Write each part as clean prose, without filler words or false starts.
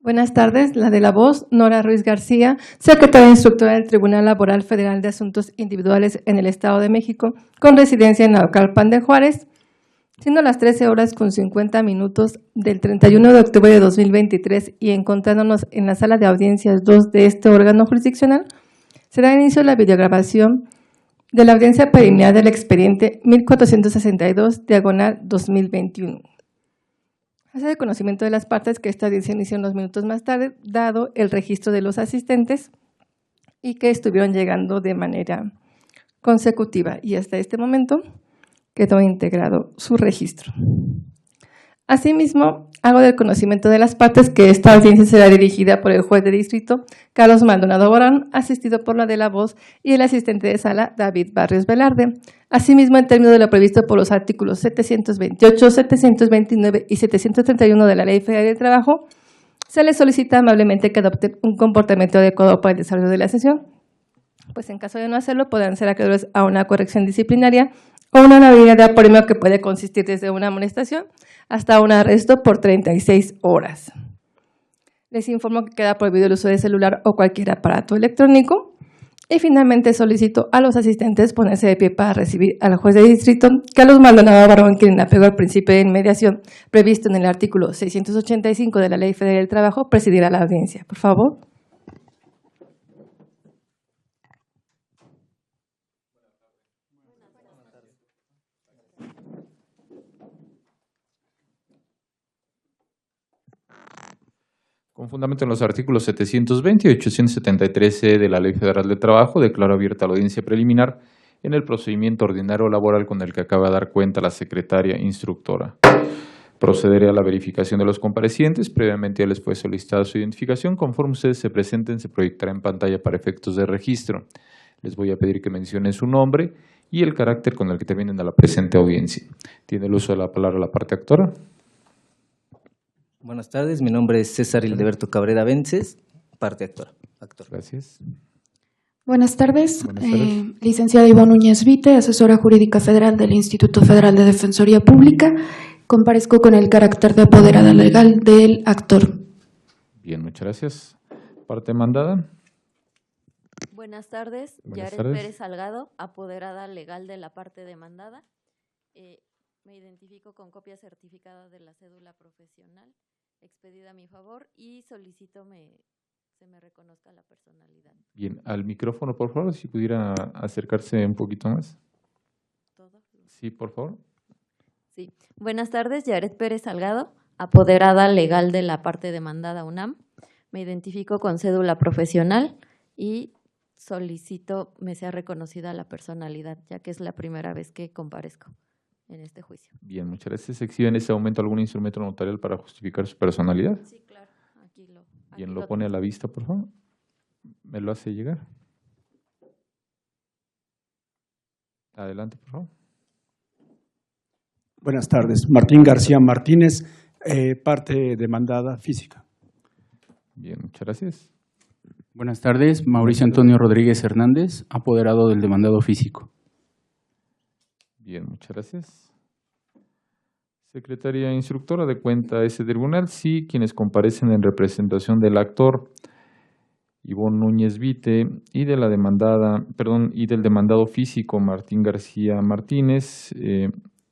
Buenas tardes, la de la voz, Nora Ruiz García, secretaria instructora del Tribunal Laboral Federal de Asuntos Individuales en el Estado de México, con residencia en Naucalpan de Juárez, siendo las 13:50 del 31 de octubre de 2023 y encontrándonos en la sala de audiencias 2 de este órgano jurisdiccional, se da inicio a la videograbación de la audiencia preliminar del expediente 1462/2021. Hace de conocimiento de las partes que esta audiencia inició unos minutos más tarde, dado el registro de los asistentes y que estuvieron llegando de manera consecutiva, y hasta este momento quedó integrado su registro. Asimismo, hago del conocimiento de las partes que esta audiencia será dirigida por el juez de distrito Carlos Maldonado Borán, asistido por la de la voz y el asistente de sala David Barrios Velarde. Asimismo, en términos de lo previsto por los artículos 728, 729 y 731 de la Ley Federal del Trabajo, se les solicita amablemente que adopte un comportamiento adecuado para el desarrollo de la sesión, pues en caso de no hacerlo podrán ser acreedores a una corrección disciplinaria o una medida de apremio que puede consistir desde una amonestación hasta un arresto por 36 horas. Les informo que queda prohibido el uso de celular o cualquier aparato electrónico. Y finalmente solicito a los asistentes ponerse de pie para recibir al juez de distrito Carlos Maldonado Barrón, quien en apego al principio de inmediación previsto en el artículo 685 de la Ley Federal del Trabajo, presidirá la audiencia. Por favor. Con fundamento en los artículos 720 y 873 de la Ley Federal de Trabajo, declaro abierta la audiencia preliminar en el procedimiento ordinario laboral con el que acaba de dar cuenta la secretaria instructora. Procederé a la verificación de los comparecientes. Previamente ya les fue solicitada su identificación. Conforme ustedes se presenten, se proyectará en pantalla para efectos de registro. Les voy a pedir que mencionen su nombre y el carácter con el que terminen a la presente audiencia. Tiene el uso de la palabra la parte actora. Buenas tardes, mi nombre es César Hildeberto Cabrera Vences, parte actor. Gracias. Buenas tardes, Buenas tardes. Licenciada Ivonne Núñez Vite, asesora jurídica federal del Instituto Federal de Defensoría Pública. Comparezco con el carácter de apoderada legal del actor. Bien, muchas gracias. Parte demandada. Buenas tardes, Buenas Yaret tardes. Pérez Salgado, apoderada legal de la parte demandada. Me identifico con copia certificada de la cédula profesional expedida a mi favor y solicito se me reconozca la personalidad. Bien, al micrófono, por favor, si pudiera acercarse un poquito más. ¿Todo? Sí, por favor. Sí. Buenas tardes, Yaret Pérez Salgado, apoderada legal de la parte demandada UNAM. Me identifico con cédula profesional y solicito me sea reconocida la personalidad, ya que es la primera vez que comparezco en este juicio. Bien, muchas gracias. ¿Se exhibe en ese momento algún instrumento notarial para justificar su personalidad? Sí, claro. Bien, lo pone a la vista, por favor. ¿Me lo hace llegar? Adelante, por favor. Buenas tardes. Martín García Martínez, parte demandada física. Bien, muchas gracias. Buenas tardes, Mauricio Antonio Rodríguez Hernández, apoderado del demandado físico. Bien, muchas gracias. Secretaria instructora de cuenta a ese tribunal, sí, quienes comparecen en representación del actor Ivonne Núñez Vite y de la demandada, y del demandado físico Martín García Martínez,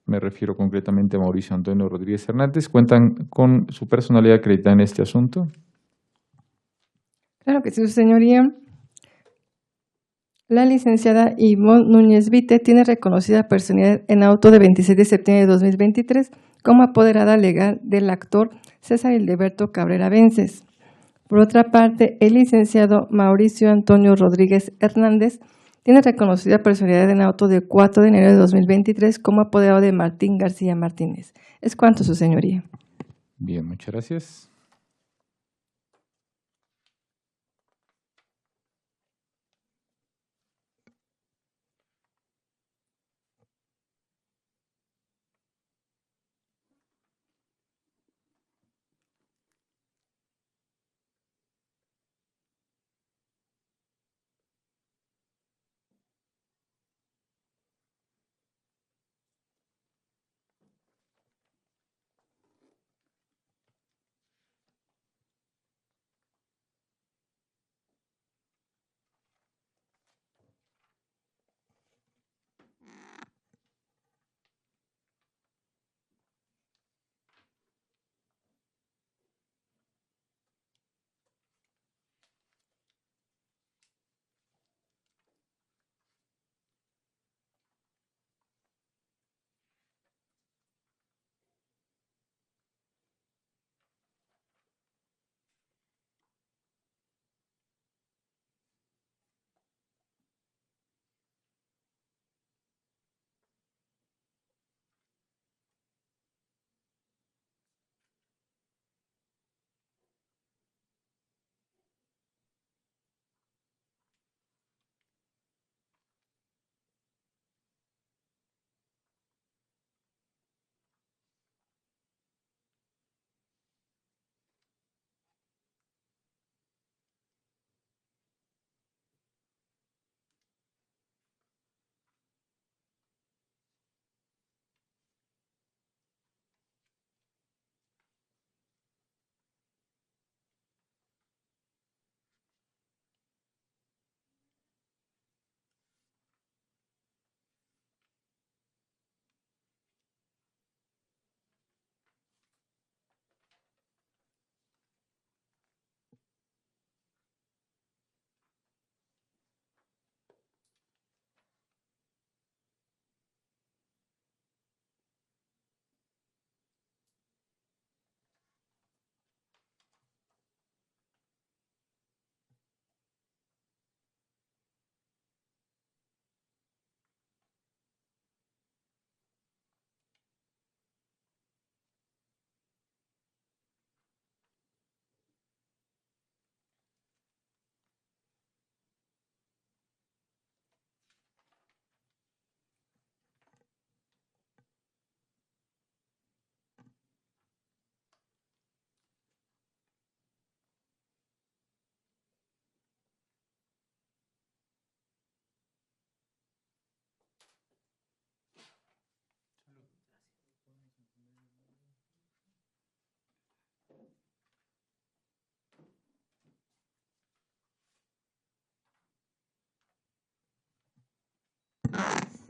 me refiero concretamente a Mauricio Antonio Rodríguez Hernández, ¿cuentan con su personalidad acreditada en este asunto? Claro que sí, su señoría. La licenciada Ivonne Núñez Vite tiene reconocida personalidad en auto de 26 de septiembre de 2023 como apoderada legal del actor César Hildeberto Cabrera Vences. Por otra parte, el licenciado Mauricio Antonio Rodríguez Hernández tiene reconocida personalidad en auto de 4 de enero de 2023 como apoderado de Martín García Martínez. Es cuanto, su señoría. Bien, muchas gracias.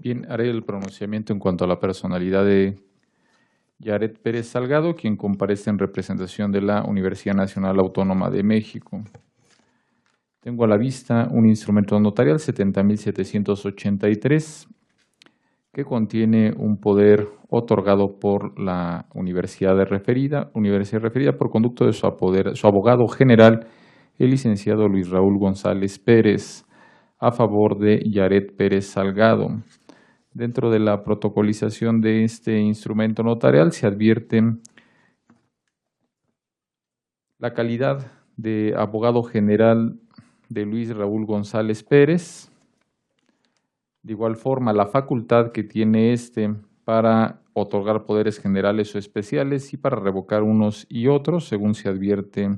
Bien, haré el pronunciamiento en cuanto a la personalidad de Yaret Pérez Salgado, quien comparece en representación de la Universidad Nacional Autónoma de México. Tengo a la vista un instrumento notarial 70.783 que contiene un poder otorgado por la universidad referida por conducto de su abogado general, el licenciado Luis Raúl González Pérez, a favor de Yaret Pérez Salgado. Dentro de la protocolización de este instrumento notarial se advierte la calidad de abogado general de Luis Raúl González Pérez. De igual forma, la facultad que tiene para otorgar poderes generales o especiales y para revocar unos y otros, según se advierte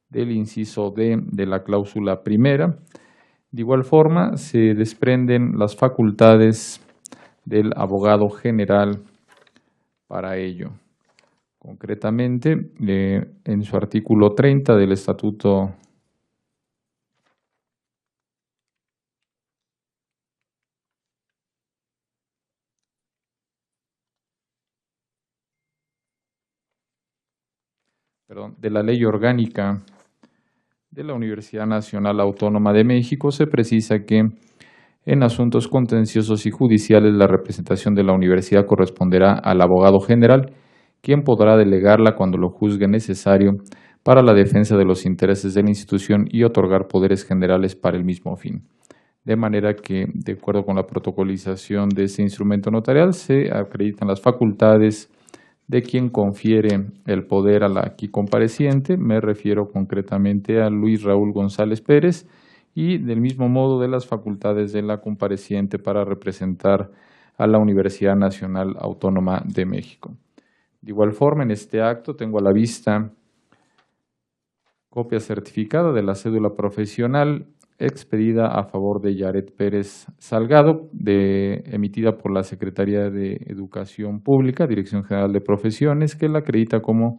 del inciso D de la cláusula primera. De igual forma, se desprenden las facultades del abogado general para ello. Concretamente, en su artículo 30 del Estatuto de la Ley Orgánica de la Universidad Nacional Autónoma de México, se precisa que en asuntos contenciosos y judiciales la representación de la universidad corresponderá al abogado general, quien podrá delegarla cuando lo juzgue necesario para la defensa de los intereses de la institución y otorgar poderes generales para el mismo fin. De manera que, de acuerdo con la protocolización de ese instrumento notarial, se acreditan las facultades de quien confiere el poder a la aquí compareciente. Me refiero concretamente a Luis Raúl González Pérez, y del mismo modo de las facultades de la compareciente para representar a la Universidad Nacional Autónoma de México. De igual forma, en este acto tengo a la vista copia certificada de la cédula profesional expedida a favor de Yaret Pérez Salgado, emitida por la Secretaría de Educación Pública, Dirección General de Profesiones, que la acredita como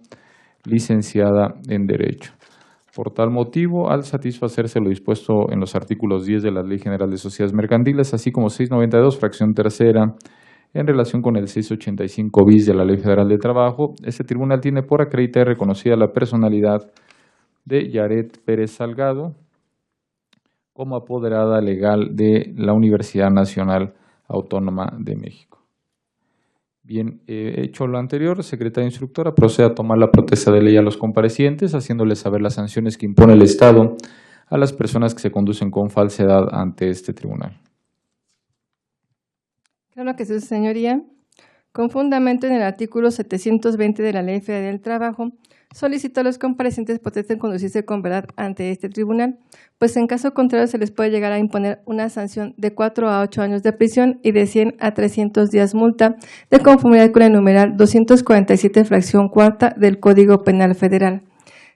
licenciada en Derecho. Por tal motivo, al satisfacerse lo dispuesto en los artículos 10 de la Ley General de Sociedades Mercantiles, así como 692, fracción tercera, en relación con el 685 bis de la Ley Federal de Trabajo, este tribunal tiene por acreditada y reconocida la personalidad de Yaret Pérez Salgado como apoderada legal de la Universidad Nacional Autónoma de México. Bien, hecho lo anterior, secretaria instructora procede a tomar la protesta de ley a los comparecientes, haciéndoles saber las sanciones que impone el Estado a las personas que se conducen con falsedad ante este tribunal. Claro que sí, señoría. Con fundamento en el artículo 720 de la Ley Federal del Trabajo, solicito a los comparecientes protesten conducirse con verdad ante este tribunal, pues en caso contrario se les puede llegar a imponer una sanción de 4 a 8 años de prisión y de 100 a 300 días multa, de conformidad con el numeral 247, fracción cuarta del Código Penal Federal.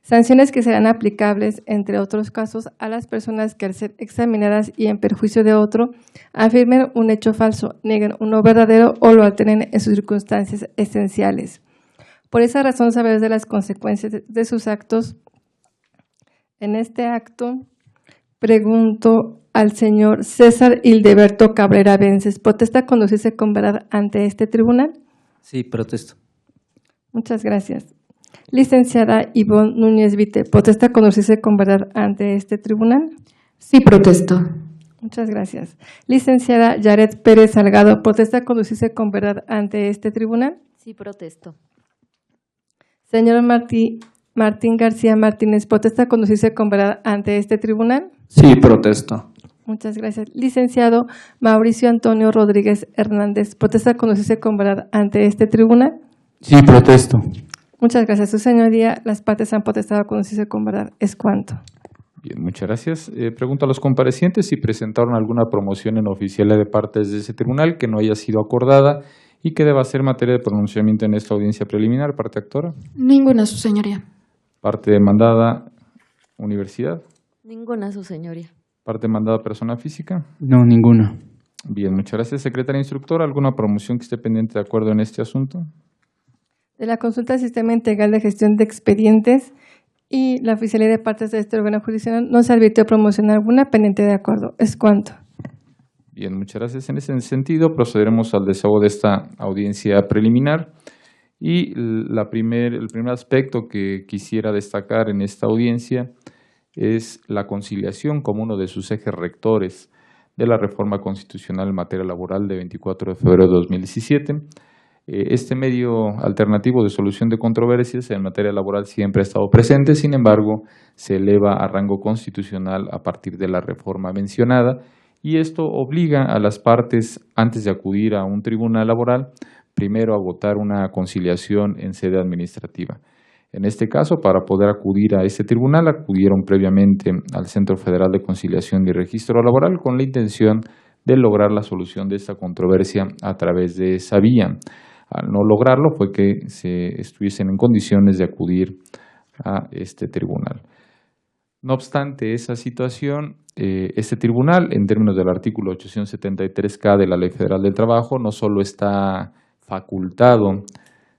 Sanciones que serán aplicables, entre otros casos, a las personas que al ser examinadas y en perjuicio de otro, afirmen un hecho falso, nieguen uno verdadero o lo alteren en sus circunstancias esenciales. Por esa razón, saber de las consecuencias de sus actos. En este acto, pregunto al señor César Hildeberto Cabrera Vences, ¿protesta conducirse con verdad ante este tribunal? Sí, protesto. Muchas gracias. Licenciada Ivonne Núñez Vite, ¿protesta conducirse con verdad ante este tribunal? Sí, protesto. Muchas gracias. Licenciada Yaret Pérez Salgado, ¿protesta conducirse con verdad ante este tribunal? Sí, protesto. Señor Martín García Martínez, ¿protesta conducirse con verdad ante este tribunal? Sí, protesto. Muchas gracias. Licenciado Mauricio Antonio Rodríguez Hernández, ¿protesta conducirse con verdad ante este tribunal? Sí, protesto. Muchas gracias, su señoría. Las partes han protestado a conducirse con verdad. ¿Es cuánto? Bien, muchas gracias. Pregunto a los comparecientes si presentaron alguna promoción en oficiales de partes de ese tribunal que no haya sido acordada y que deba ser materia de pronunciamiento en esta audiencia preliminar. Parte actora. Ninguna, su señoría. Parte demandada, universidad. Ninguna, su señoría. Parte demandada, persona física. No, ninguna. Bien, muchas gracias. Secretaria instructora, ¿alguna promoción que esté pendiente de acuerdo en este asunto? De la consulta al Sistema Integral de Gestión de Expedientes y la oficialidad de partes de este órgano jurisdiccional no se advirtió promoción alguna pendiente de acuerdo. ¿Es cuánto? Bien, muchas gracias. En ese sentido, procederemos al desahogo de esta audiencia preliminar. Y el primer aspecto que quisiera destacar en esta audiencia es la conciliación como uno de sus ejes rectores de la reforma constitucional en materia laboral de 24 de febrero de 2017. Este medio alternativo de solución de controversias en materia laboral siempre ha estado presente, sin embargo, se eleva a rango constitucional a partir de la reforma mencionada, y esto obliga a las partes, antes de acudir a un tribunal laboral, primero a agotar una conciliación en sede administrativa. En este caso, para poder acudir a este tribunal, acudieron previamente al Centro Federal de Conciliación y Registro Laboral con la intención de lograr la solución de esta controversia a través de esa vía. Al no lograrlo fue que se estuviesen en condiciones de acudir a este tribunal. No obstante esa situación, este tribunal, en términos del artículo 873K de la Ley Federal del Trabajo, no solo está facultado,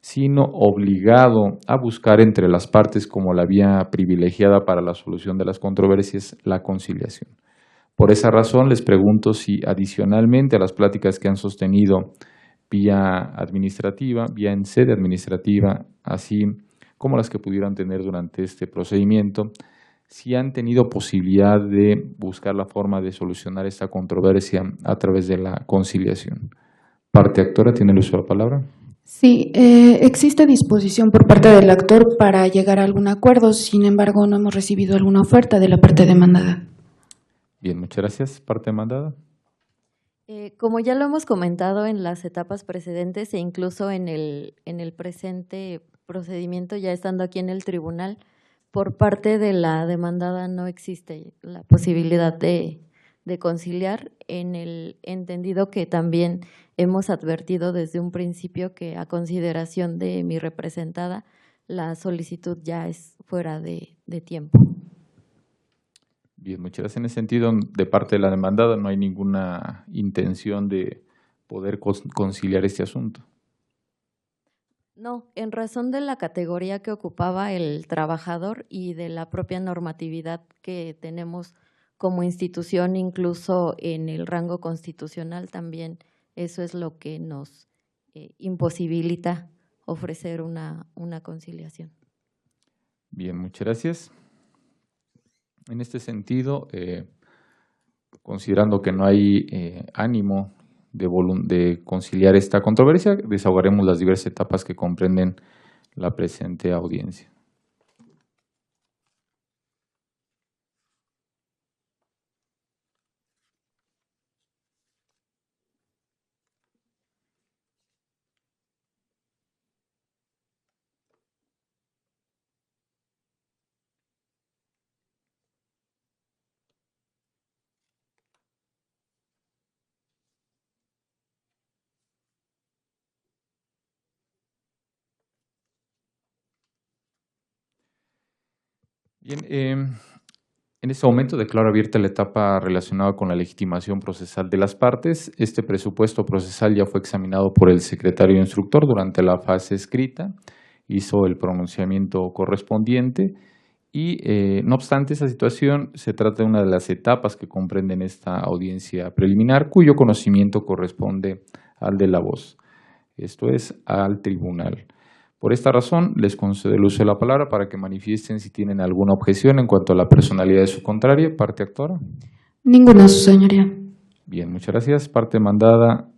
sino obligado a buscar entre las partes como la vía privilegiada para la solución de las controversias, la conciliación. Por esa razón, les pregunto si adicionalmente a las pláticas que han sostenido vía administrativa, vía en sede administrativa, así como las que pudieran tener durante este procedimiento, si han tenido posibilidad de buscar la forma de solucionar esta controversia a través de la conciliación. Parte actora, ¿tiene el uso de la palabra? Sí, existe disposición por parte del actor para llegar a algún acuerdo, sin embargo no hemos recibido alguna oferta de la parte demandada. Bien, muchas gracias. Parte demandada. Como ya lo hemos comentado en las etapas precedentes e incluso en el presente procedimiento, ya estando aquí en el tribunal, por parte de la demandada no existe la posibilidad de conciliar, en el entendido que también hemos advertido desde un principio que a consideración de mi representada, la solicitud ya es fuera de tiempo. Bien, muchas gracias. En ese sentido, de parte de la demandada no hay ninguna intención de poder conciliar este asunto. No, en razón de la categoría que ocupaba el trabajador y de la propia normatividad que tenemos como institución, incluso en el rango constitucional también, eso es lo que nos imposibilita ofrecer una conciliación. Bien, muchas gracias. En este sentido, considerando que no hay ánimo de conciliar esta controversia, desahogaremos las diversas etapas que comprenden la presente audiencia. Bien, en este momento declaro abierta la etapa relacionada con la legitimación procesal de las partes. Este presupuesto procesal ya fue examinado por el secretario instructor durante la fase escrita, hizo el pronunciamiento correspondiente y, no obstante esa situación, se trata de una de las etapas que comprenden esta audiencia preliminar, cuyo conocimiento corresponde al de la voz, esto es, al tribunal. Por esta razón, les concedo el uso de la palabra para que manifiesten si tienen alguna objeción en cuanto a la personalidad de su contraria. Parte actora. Ninguna, su señoría. Bien, muchas gracias. Parte demandada,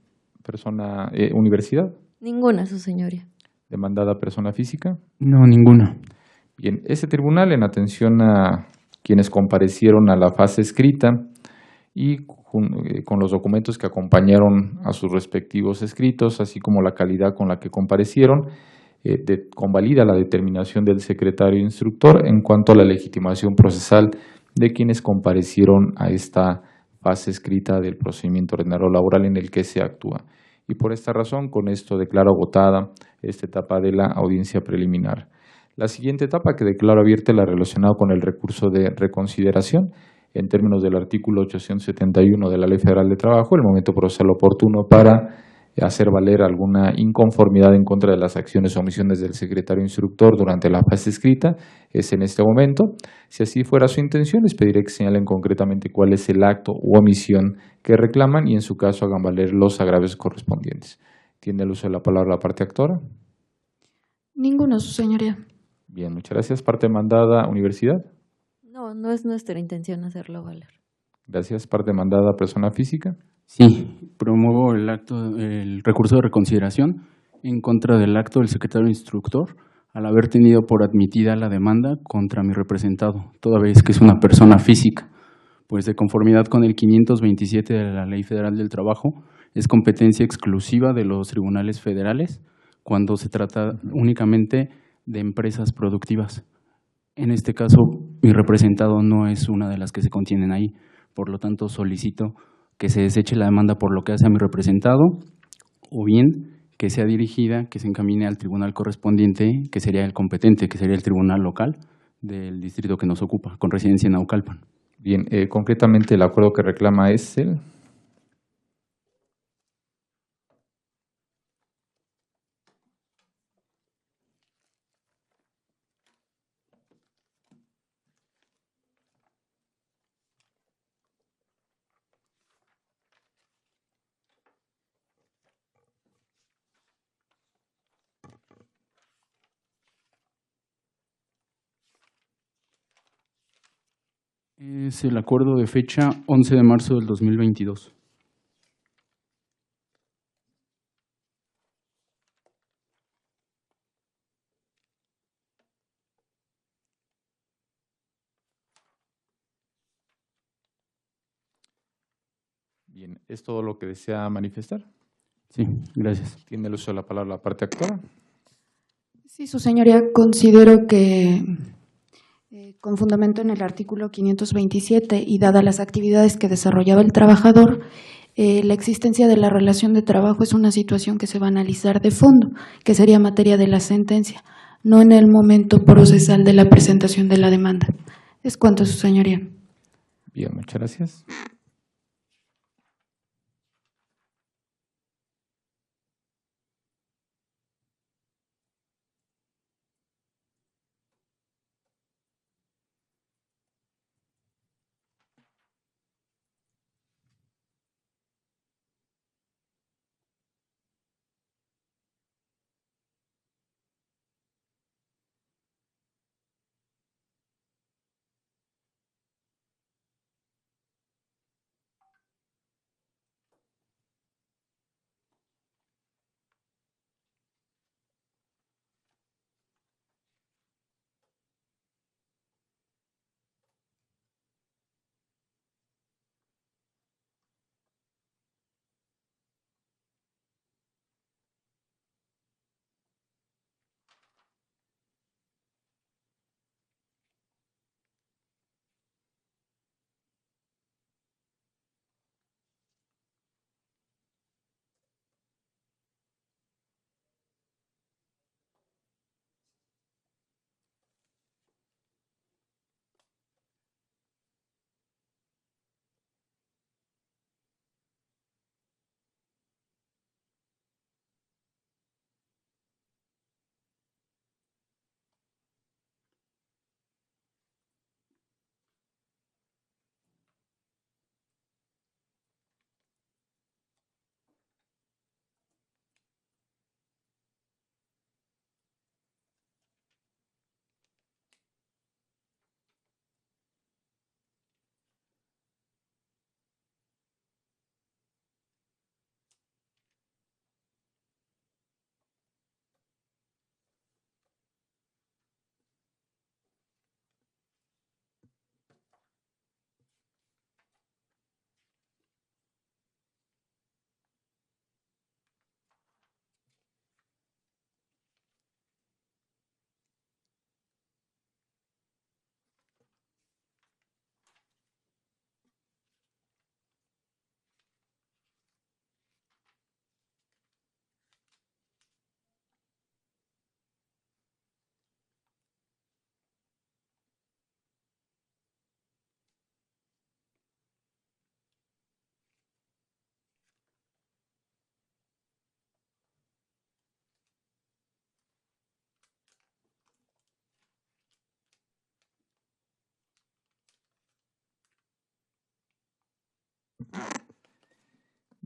persona, universidad. Ninguna, su señoría. Demandada, persona física. No, ninguna. Bien, este tribunal, en atención a quienes comparecieron a la fase escrita y con los documentos que acompañaron a sus respectivos escritos, así como la calidad con la que comparecieron, convalida la determinación del secretario instructor en cuanto a la legitimación procesal de quienes comparecieron a esta fase escrita del procedimiento ordinario laboral en el que se actúa. Y por esta razón, con esto declaro agotada esta etapa de la audiencia preliminar. La siguiente etapa que declaro abierta es la relacionada con el recurso de reconsideración. En términos del artículo 871 de la Ley Federal de Trabajo, el momento procesal oportuno para hacer valer alguna inconformidad en contra de las acciones o omisiones del secretario instructor durante la fase escrita es en este momento. Si así fuera su intención, les pediré que señalen concretamente cuál es el acto u omisión que reclaman y en su caso hagan valer los agravios correspondientes. ¿Tiene el uso de la palabra la parte actora? Ninguno, su señoría. Bien, muchas gracias. Parte demandada, universidad. No, no es nuestra intención hacerlo valer. Gracias. Parte demandada, persona física. Sí, promuevo el recurso de reconsideración en contra del acto del secretario instructor al haber tenido por admitida la demanda contra mi representado, toda vez que es una persona física, pues de conformidad con el 527 de la Ley Federal del Trabajo, es competencia exclusiva de los tribunales federales cuando se trata únicamente de empresas productivas. En este caso, mi representado no es una de las que se contienen ahí, por lo tanto solicito que se deseche la demanda por lo que hace a mi representado, o bien que sea dirigida, que se encamine al tribunal correspondiente, que sería el competente, que sería el tribunal local del distrito que nos ocupa, con residencia en Naucalpan. Bien, concretamente el acuerdo que reclama es el… Es el acuerdo de fecha 11 de marzo del 2022. Bien, ¿es todo lo que desea manifestar? Sí, gracias. ¿Tiene el uso de la palabra la parte actora? Sí, su señoría, considero que con fundamento en el artículo 527 y dadas las actividades que desarrollaba el trabajador, la existencia de la relación de trabajo es una situación que se va a analizar de fondo, que sería materia de la sentencia, no en el momento procesal de la presentación de la demanda. Es cuanto, su señoría. Bien, muchas gracias.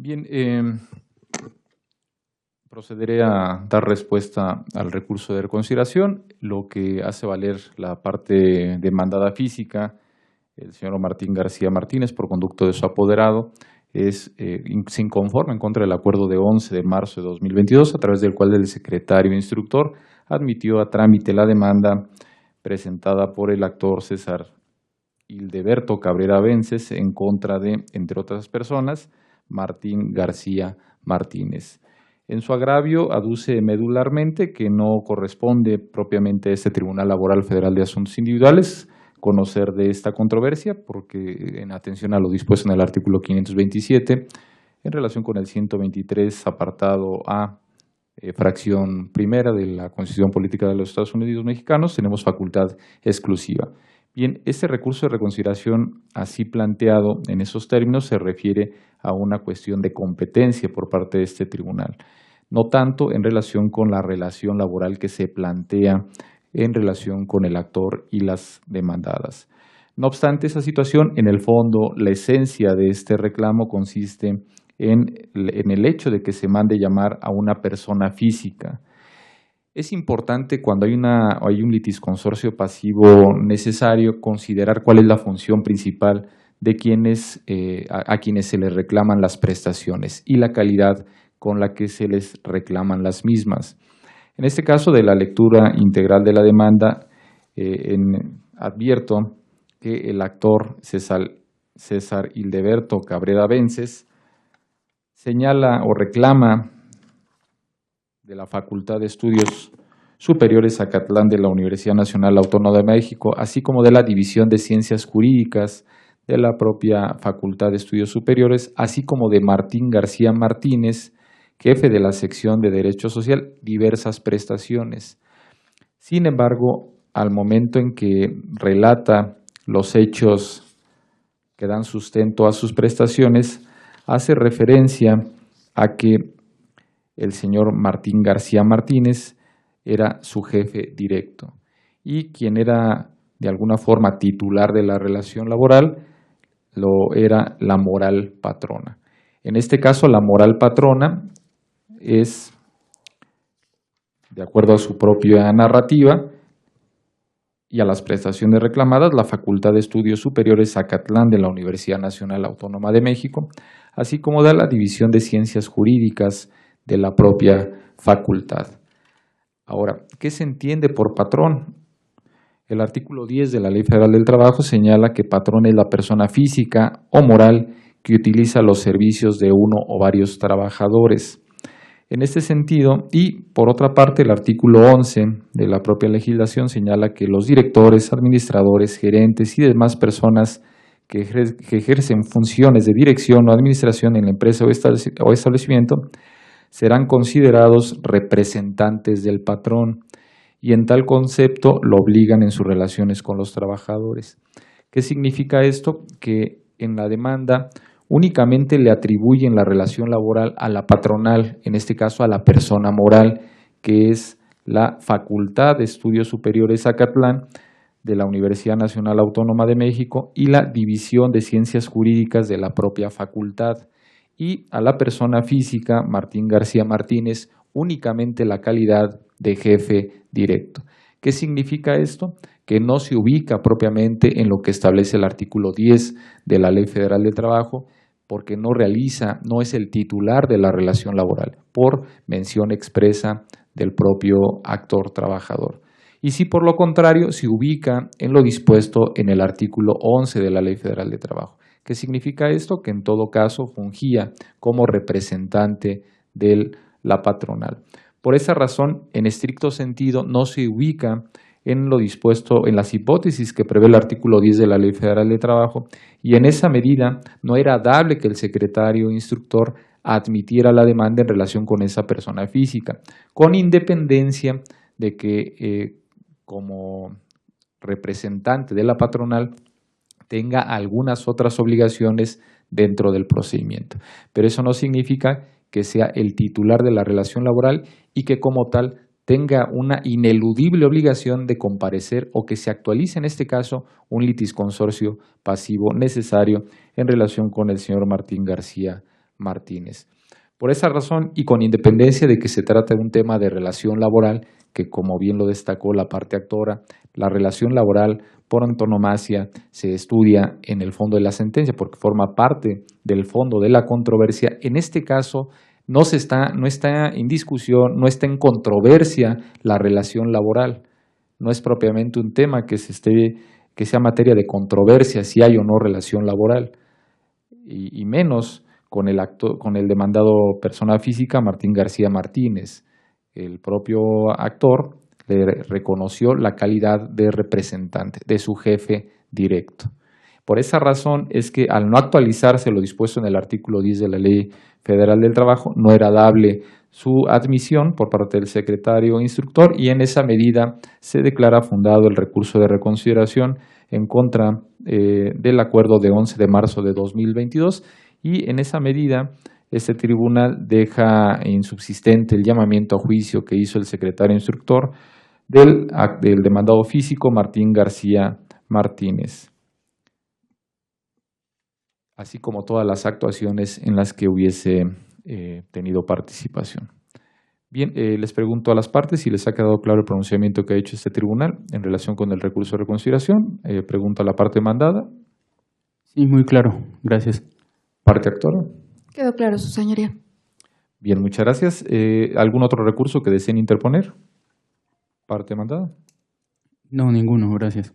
Bien, procederé a dar respuesta al recurso de reconsideración, lo que hace valer la parte demandada física, el señor Martín García Martínez, por conducto de su apoderado, se inconforma en contra del acuerdo de 11 de marzo de 2022, a través del cual el secretario instructor admitió a trámite la demanda presentada por el actor César Hildeberto Cabrera Vences en contra de, entre otras personas, Martín García Martínez. En su agravio aduce medularmente que no corresponde propiamente a este Tribunal Laboral Federal de Asuntos Individuales conocer de esta controversia, porque en atención a lo dispuesto en el artículo 527, en relación con el 123, apartado A, fracción primera de la Constitución Política de los Estados Unidos Mexicanos, tenemos facultad exclusiva. Bien, este recurso de reconsideración así planteado en esos términos se refiere a una cuestión de competencia por parte de este tribunal, no tanto en relación con la relación laboral que se plantea en relación con el actor y las demandadas. No obstante esa situación, en el fondo, la esencia de este reclamo consiste en el hecho de que se mande llamar a una persona física. Es importante cuando hay un litisconsorcio pasivo necesario considerar cuál es la función principal de a quienes se les reclaman las prestaciones y la calidad con la que se les reclaman las mismas. En este caso de la lectura integral de la demanda, advierto que el actor César Hildeberto Cabrera Vences señala o reclama de la Facultad de Estudios Superiores Zacatlán de la Universidad Nacional Autónoma de México, así como de la División de Ciencias Jurídicas de la propia Facultad de Estudios Superiores, así como de Martín García Martínez, jefe de la sección de Derecho Social, diversas prestaciones. Sin embargo, al momento en que relata los hechos que dan sustento a sus prestaciones, hace referencia a que el señor Martín García Martínez era su jefe directo y quien era de alguna forma titular de la relación laboral lo era la moral patrona. En este caso, la moral patrona es, de acuerdo a su propia narrativa y a las prestaciones reclamadas, la Facultad de Estudios Superiores Zacatlán de la Universidad Nacional Autónoma de México, así como de la División de Ciencias Jurídicas de la propia facultad. Ahora, ¿qué se entiende por patrón? El artículo 10 de la Ley Federal del Trabajo señala que patrón es la persona física o moral que utiliza los servicios de uno o varios trabajadores. En este sentido, y por otra parte, el artículo 11 de la propia legislación señala que los directores, administradores, gerentes y demás personas que ejercen funciones de dirección o administración en la empresa o establecimiento serán considerados representantes del patrón y en tal concepto lo obligan en sus relaciones con los trabajadores. ¿Qué significa esto? Que en la demanda únicamente le atribuyen la relación laboral a la patronal, en este caso a la persona moral, que es la Facultad de Estudios Superiores Zacatlán de la Universidad Nacional Autónoma de México y la División de Ciencias Jurídicas de la propia facultad, y a la persona física, Martín García Martínez, únicamente la calidad de jefe directo. ¿Qué significa esto? Que no se ubica propiamente en lo que establece el artículo 10 de la Ley Federal del Trabajo, porque no es el titular de la relación laboral, por mención expresa del propio actor trabajador. Y si por lo contrario se ubica en lo dispuesto en el artículo 11 de la Ley Federal de Trabajo. ¿Qué significa esto? Que en todo caso fungía como representante de la patronal. Por esa razón, en estricto sentido, no se ubica en lo dispuesto en las hipótesis que prevé el artículo 10 de la Ley Federal de Trabajo, y en esa medida no era dable que el secretario instructor admitiera la demanda en relación con esa persona física, con independencia de que como representante de la patronal tenga algunas otras obligaciones dentro del procedimiento. Pero eso no significa que sea el titular de la relación laboral y que como tal tenga una ineludible obligación de comparecer o que se actualice en este caso un litisconsorcio pasivo necesario en relación con el señor Martín García Martínez. Por esa razón, y con independencia de que se trata de un tema de relación laboral, que como bien lo destacó la parte actora, la relación laboral por antonomasia se estudia en el fondo de la sentencia porque forma parte del fondo de la controversia. En este caso, no está en discusión, no está en controversia la relación laboral. No es propiamente un tema que sea materia de controversia si hay o no relación laboral, y menos con el demandado persona física Martín García Martínez. El propio actor le reconoció la calidad de representante, de su jefe directo. Por esa razón es que al no actualizarse lo dispuesto en el artículo 10 de la Ley Federal del Trabajo, no era dable su admisión por parte del secretario instructor, y en esa medida se declara fundado el recurso de reconsideración en contra del acuerdo de 11 de marzo de 2022, y en esa medida este tribunal deja insubsistente el llamamiento a juicio que hizo el secretario instructor del demandado físico Martín García Martínez, así como todas las actuaciones en las que hubiese tenido participación. Bien, les pregunto a las partes si les ha quedado claro el pronunciamiento que ha hecho este tribunal en relación con el recurso de reconsideración. Pregunta a la parte demandada. Sí, muy claro. Gracias. Parte actora. Quedó claro, su señoría. Bien, muchas gracias. ¿Algún otro recurso que deseen interponer? Parte demandada. No, ninguno. Gracias.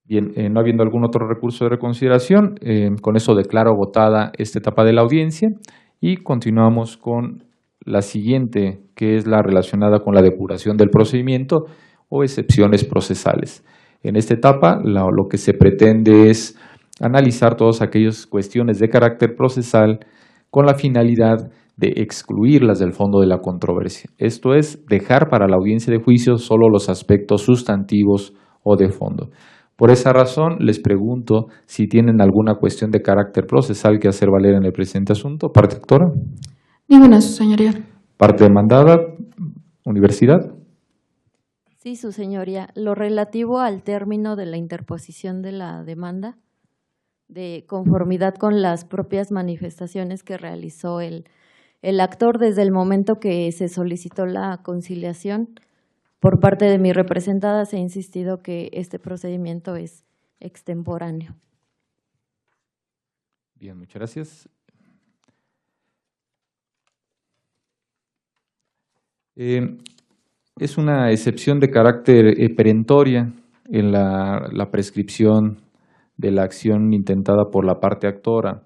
Bien, no habiendo algún otro recurso de reconsideración, con eso declaro votada esta etapa de la audiencia y continuamos con la siguiente, que es la relacionada con la depuración del procedimiento o excepciones procesales. En esta etapa, lo que se pretende es analizar todas aquellas cuestiones de carácter procesal con la finalidad de excluirlas del fondo de la controversia. Esto es, dejar para la audiencia de juicio solo los aspectos sustantivos o de fondo. Por esa razón, les pregunto si tienen alguna cuestión de carácter procesal que hacer valer en el presente asunto. Parte actora. Ninguna, su señoría. Parte demandada. Universidad. Sí, su señoría. Lo relativo al término de la interposición de la demanda, de conformidad con las propias manifestaciones que realizó el actor desde el momento que se solicitó la conciliación. Por parte de mi representada se ha insistido que este procedimiento es extemporáneo. Bien, muchas gracias. Es una excepción de carácter perentoria en la prescripción de la acción intentada por la parte actora,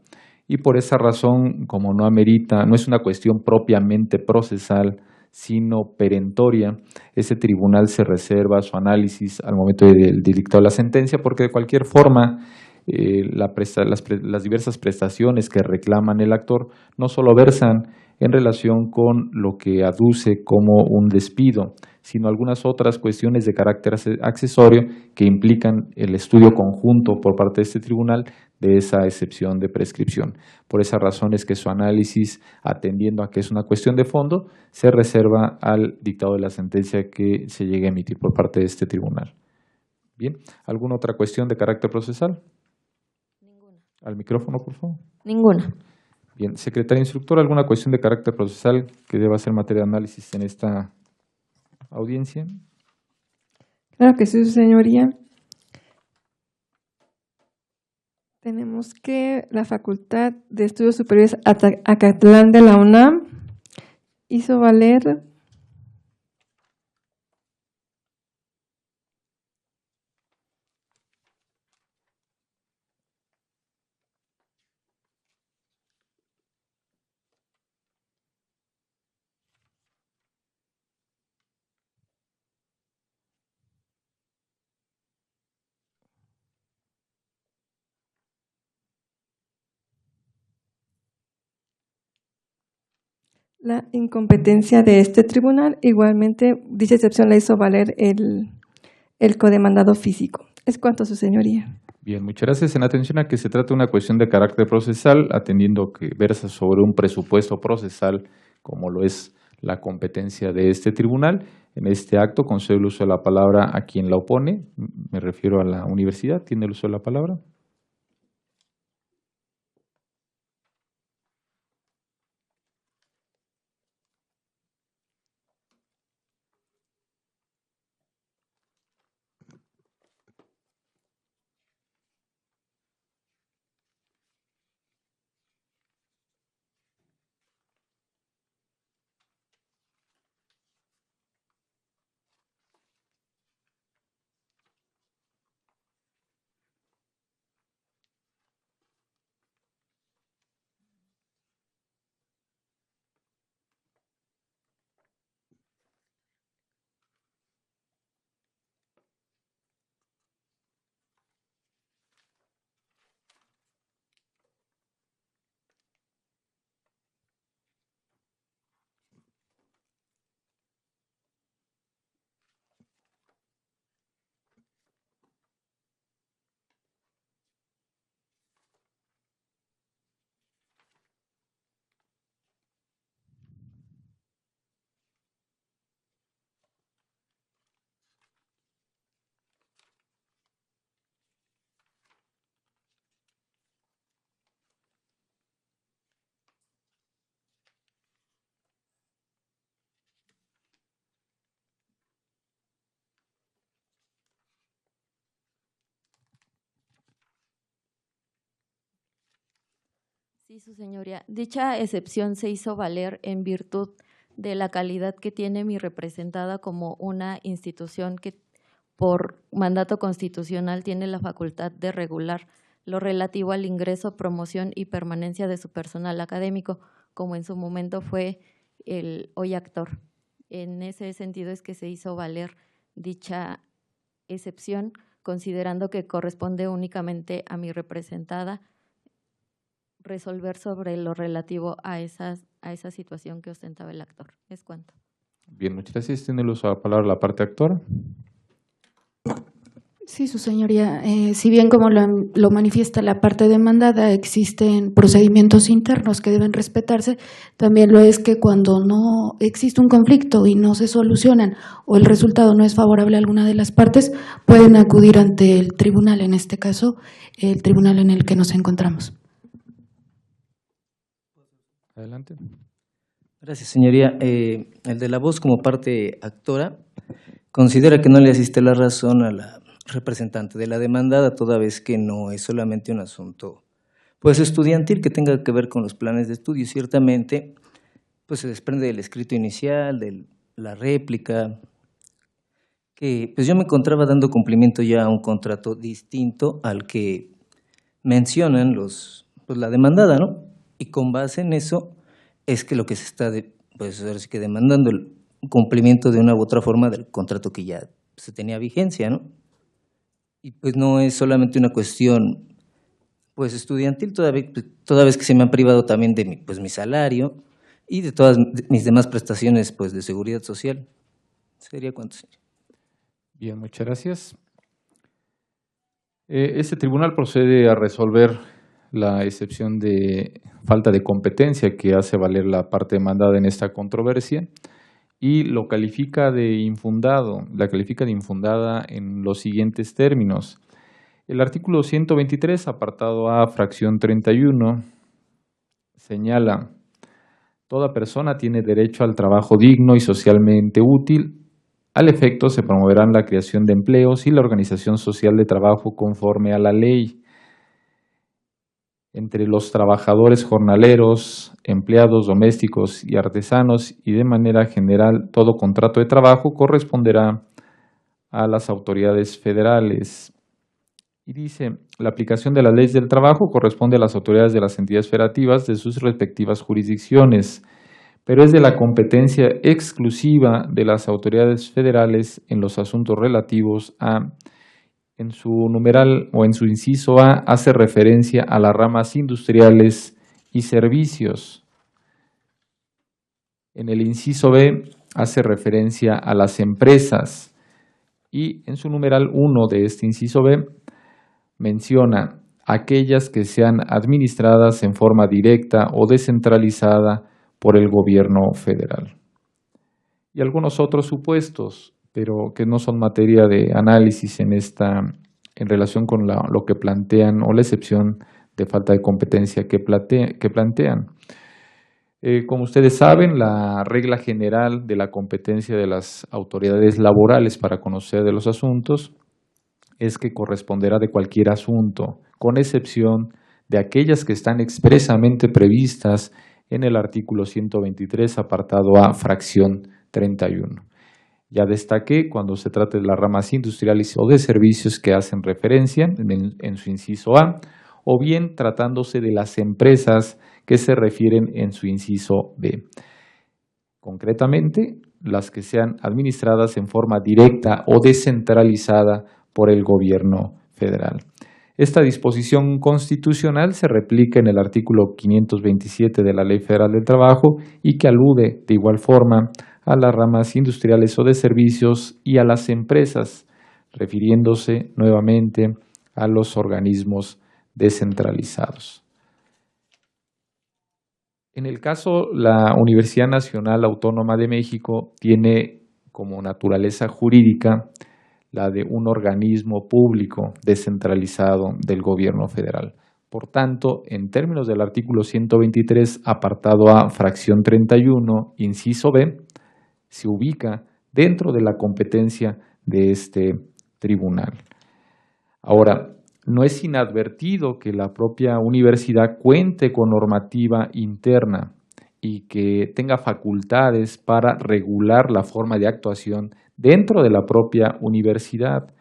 y por esa razón, como no amerita, no es una cuestión propiamente procesal, sino perentoria, ese tribunal se reserva su análisis al momento del dictado de la sentencia, porque de cualquier forma las diversas prestaciones que reclaman el actor no solo versan en relación con lo que aduce como un despido, sino algunas otras cuestiones de carácter accesorio que implican el estudio conjunto por parte de este tribunal de esa excepción de prescripción. Por esa razón es que su análisis, atendiendo a que es una cuestión de fondo, se reserva al dictado de la sentencia que se llegue a emitir por parte de este tribunal. Bien, ¿alguna otra cuestión de carácter procesal? Ninguna. Al micrófono, por favor. Ninguna. Bien, secretaria instructora, ¿alguna cuestión de carácter procesal que deba ser materia de análisis en esta audiencia? Claro que sí, su señoría. Tenemos que la Facultad de Estudios Superiores Acatlán de la UNAM hizo valer la incompetencia de este tribunal. Igualmente, dicha excepción la hizo valer el codemandado físico. Es cuanto, su señoría. Bien, muchas gracias. En atención a que se trata de una cuestión de carácter procesal, atendiendo que versa sobre un presupuesto procesal, como lo es la competencia de este tribunal, en este acto concedo el uso de la palabra a quien la opone. Me refiero a la universidad. ¿Tiene el uso de la palabra? Sí, su señoría. Dicha excepción se hizo valer en virtud de la calidad que tiene mi representada como una institución que por mandato constitucional tiene la facultad de regular lo relativo al ingreso, promoción y permanencia de su personal académico, como en su momento fue el hoy actor. En ese sentido es que se hizo valer dicha excepción, considerando que corresponde únicamente a mi representada resolver sobre lo relativo a esa situación que ostentaba el actor. Es cuanto. Bien, muchas gracias. Tiene el uso de la palabra la parte actora. Sí, su señoría. Si bien como lo manifiesta la parte demandada, existen procedimientos internos que deben respetarse, también lo es que cuando no existe un conflicto y no se solucionan o el resultado no es favorable a alguna de las partes, pueden acudir ante el tribunal, en este caso, el tribunal en el que nos encontramos. Adelante. Gracias, señoría. El de la voz como parte actora considera que no le asiste la razón a la representante de la demandada, toda vez que no es solamente un asunto pues estudiantil que tenga que ver con los planes de estudio. Ciertamente, pues se desprende del escrito inicial, de la réplica, que pues yo me encontraba dando cumplimiento ya a un contrato distinto al que mencionan pues la demandada, ¿no? Y con base en eso es que lo que se está pues ahora sí que demandando el cumplimiento de una u otra forma del contrato que ya se tenía vigencia, ¿no? Y pues no es solamente una cuestión pues estudiantil, toda vez que se me han privado también de mi salario y de todas mis demás prestaciones pues de seguridad social. ¿Sería cuánto, señor? Bien, muchas gracias. Este tribunal procede a resolver la excepción de falta de competencia que hace valer la parte demandada en esta controversia y lo califica de infundado, la califica de infundada en los siguientes términos. El artículo 123, apartado A, fracción 31, señala: toda persona tiene derecho al trabajo digno y socialmente útil. Al efecto, se promoverán la creación de empleos y la organización social de trabajo conforme a la ley. Entre los trabajadores jornaleros, empleados domésticos y artesanos, y de manera general todo contrato de trabajo corresponderá a las autoridades federales. Y dice, la aplicación de las leyes del trabajo corresponde a las autoridades de las entidades federativas de sus respectivas jurisdicciones, pero es de la competencia exclusiva de las autoridades federales en los asuntos relativos a, en su numeral o en su inciso A, hace referencia a las ramas industriales y servicios. En el inciso B, hace referencia a las empresas. Y en su numeral 1 de este inciso B, menciona aquellas que sean administradas en forma directa o descentralizada por el gobierno federal. Y algunos otros supuestos, pero que no son materia de análisis en relación con lo que plantean o la excepción de falta de competencia que plantean. Como ustedes saben, la regla general de la competencia de las autoridades laborales para conocer de los asuntos es que corresponderá de cualquier asunto, con excepción de aquellas que están expresamente previstas en el artículo 123, apartado A, fracción 31. Ya destaqué cuando se trata de las ramas industriales o de servicios que hacen referencia en su inciso A, o bien tratándose de las empresas que se refieren en su inciso B. Concretamente, las que sean administradas en forma directa o descentralizada por el gobierno federal. Esta disposición constitucional se replica en el artículo 527 de la Ley Federal del Trabajo y que alude de igual forma a las ramas industriales o de servicios y a las empresas, refiriéndose nuevamente a los organismos descentralizados. En el caso, la Universidad Nacional Autónoma de México tiene como naturaleza jurídica la de un organismo público descentralizado del gobierno federal. Por tanto, en términos del artículo 123, apartado A, fracción 31, inciso B, se ubica dentro de la competencia de este tribunal. Ahora, no es inadvertido que la propia universidad cuente con normativa interna y que tenga facultades para regular la forma de actuación dentro de la propia universidad,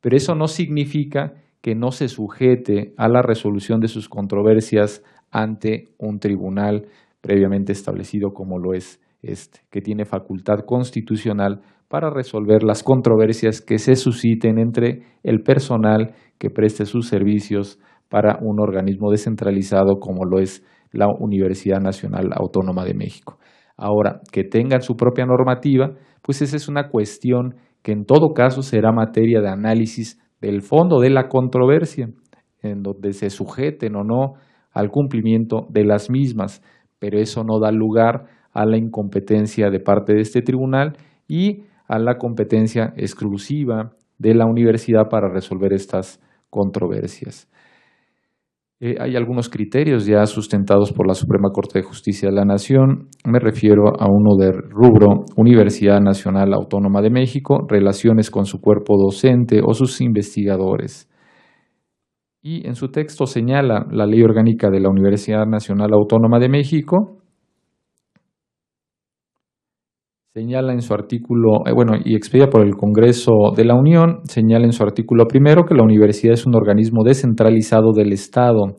pero eso no significa que no se sujete a la resolución de sus controversias ante un tribunal previamente establecido como lo es este, que tiene facultad constitucional para resolver las controversias que se susciten entre el personal que preste sus servicios para un organismo descentralizado como lo es la Universidad Nacional Autónoma de México. Ahora, que tengan su propia normativa, pues esa es una cuestión que en todo caso será materia de análisis del fondo de la controversia, en donde se sujeten o no al cumplimiento de las mismas, pero eso no da lugar a la incompetencia de parte de este tribunal y a la competencia exclusiva de la universidad para resolver estas controversias. Hay algunos criterios ya sustentados por la Suprema Corte de Justicia de la Nación. Me refiero a uno de rubro Universidad Nacional Autónoma de México, relaciones con su cuerpo docente o sus investigadores. Y en su texto señala la Ley Orgánica de la Universidad Nacional Autónoma de México, señala en su artículo, y expedida por el Congreso de la Unión, señala en su artículo primero que la universidad es un organismo descentralizado del Estado,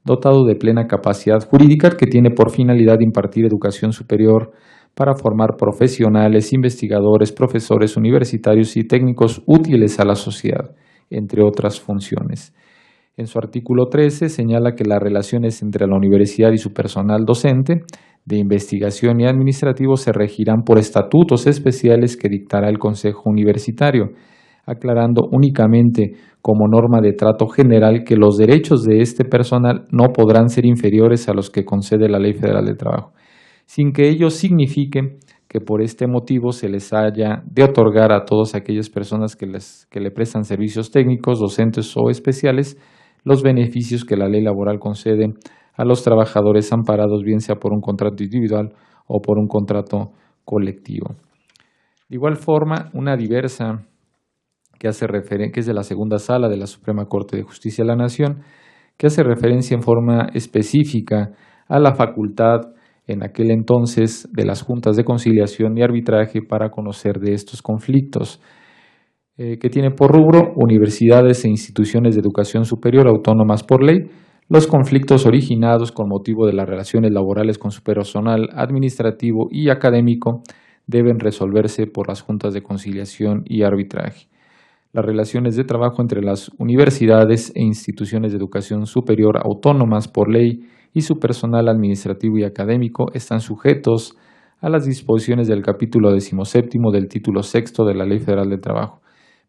dotado de plena capacidad jurídica que tiene por finalidad impartir educación superior para formar profesionales, investigadores, profesores universitarios y técnicos útiles a la sociedad, entre otras funciones. En su artículo 13 señala que las relaciones entre la universidad y su personal docente de investigación y administrativo se regirán por estatutos especiales que dictará el Consejo Universitario, aclarando únicamente como norma de trato general que los derechos de este personal no podrán ser inferiores a los que concede la Ley Federal del Trabajo, sin que ello signifique que por este motivo se les haya de otorgar a todas aquellas personas que le prestan servicios técnicos, docentes o especiales los beneficios que la ley laboral concede a los trabajadores amparados, bien sea por un contrato individual o por un contrato colectivo. De igual forma, una diversa que es de la segunda sala de la Suprema Corte de Justicia de la Nación, que hace referencia en forma específica a la facultad en aquel entonces de las juntas de conciliación y arbitraje para conocer de estos conflictos, que tiene por rubro universidades e instituciones de educación superior autónomas por ley. Los conflictos originados con motivo de las relaciones laborales con su personal administrativo y académico deben resolverse por las juntas de conciliación y arbitraje. Las relaciones de trabajo entre las universidades e instituciones de educación superior autónomas por ley y su personal administrativo y académico están sujetos a las disposiciones del capítulo 17 del título 6 de la Ley Federal del Trabajo,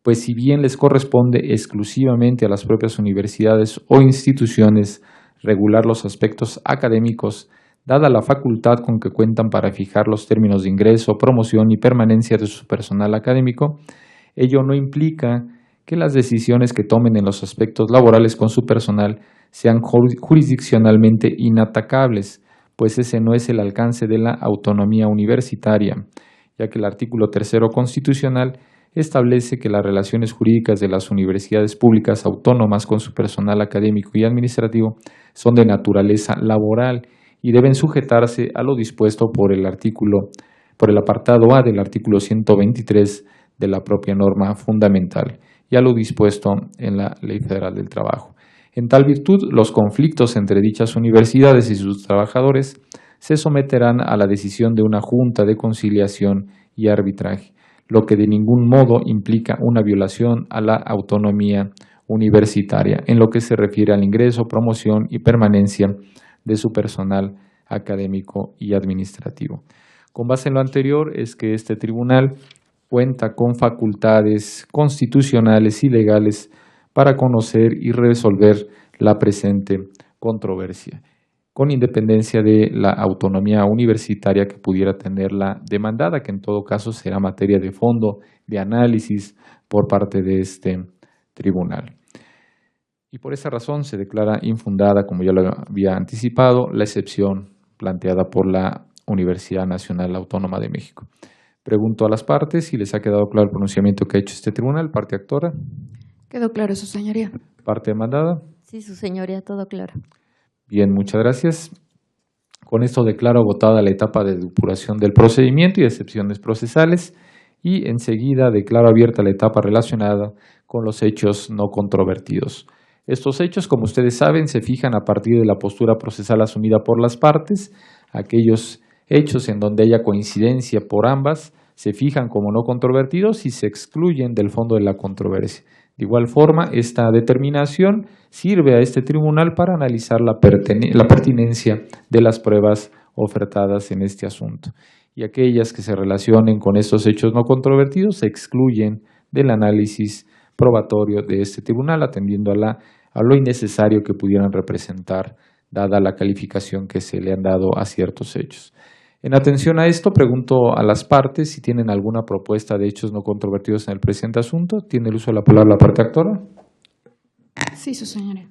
pues si bien les corresponde exclusivamente a las propias universidades o instituciones regular los aspectos académicos, dada la facultad con que cuentan para fijar los términos de ingreso, promoción y permanencia de su personal académico, ello no implica que las decisiones que tomen en los aspectos laborales con su personal sean jurisdiccionalmente inatacables, pues ese no es el alcance de la autonomía universitaria, ya que el artículo 3 constitucional establece que las relaciones jurídicas de las universidades públicas autónomas con su personal académico y administrativo son de naturaleza laboral y deben sujetarse a lo dispuesto por el apartado A del artículo 123 de la propia norma fundamental y a lo dispuesto en la Ley Federal del Trabajo. En tal virtud, los conflictos entre dichas universidades y sus trabajadores se someterán a la decisión de una junta de conciliación y arbitraje, lo que de ningún modo implica una violación a la autonomía universitaria en lo que se refiere al ingreso, promoción y permanencia de su personal académico y administrativo. Con base en lo anterior es que este tribunal cuenta con facultades constitucionales y legales para conocer y resolver la presente controversia, con independencia de la autonomía universitaria que pudiera tener la demandada, que en todo caso será materia de fondo, de análisis por parte de este tribunal. Y por esa razón se declara infundada, como ya lo había anticipado, la excepción planteada por la Universidad Nacional Autónoma de México. Pregunto a las partes si les ha quedado claro el pronunciamiento que ha hecho este tribunal, parte actora. Quedó claro, su señoría. Parte demandada. Sí, su señoría, todo claro. Bien, muchas gracias. Con esto declaro agotada la etapa de depuración del procedimiento y excepciones procesales y enseguida declaro abierta la etapa relacionada con los hechos no controvertidos. Estos hechos, como ustedes saben, se fijan a partir de la postura procesal asumida por las partes. Aquellos hechos en donde haya coincidencia por ambas se fijan como no controvertidos y se excluyen del fondo de la controversia. De igual forma, esta determinación sirve a este tribunal para analizar la pertinencia de las pruebas ofertadas en este asunto. Y aquellas que se relacionen con estos hechos no controvertidos se excluyen del análisis probatorio de este tribunal, atendiendo a lo innecesario que pudieran representar, dada la calificación que se le han dado a ciertos hechos. En atención a esto, pregunto a las partes si tienen alguna propuesta de hechos no controvertidos en el presente asunto. ¿Tiene el uso de la palabra la parte actora? Sí, su señoría.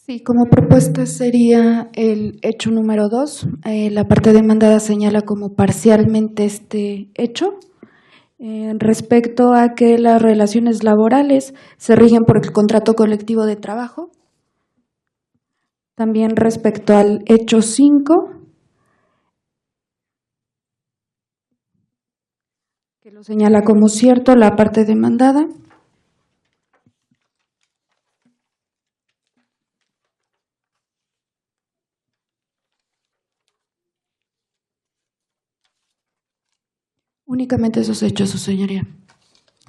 Sí, como propuesta sería el hecho número 2. La parte demandada señala como parcialmente este hecho. Respecto a que las relaciones laborales se rigen por el contrato colectivo de trabajo. También respecto al hecho 5, que lo señala como cierto la parte demandada. Únicamente esos hechos, su señoría.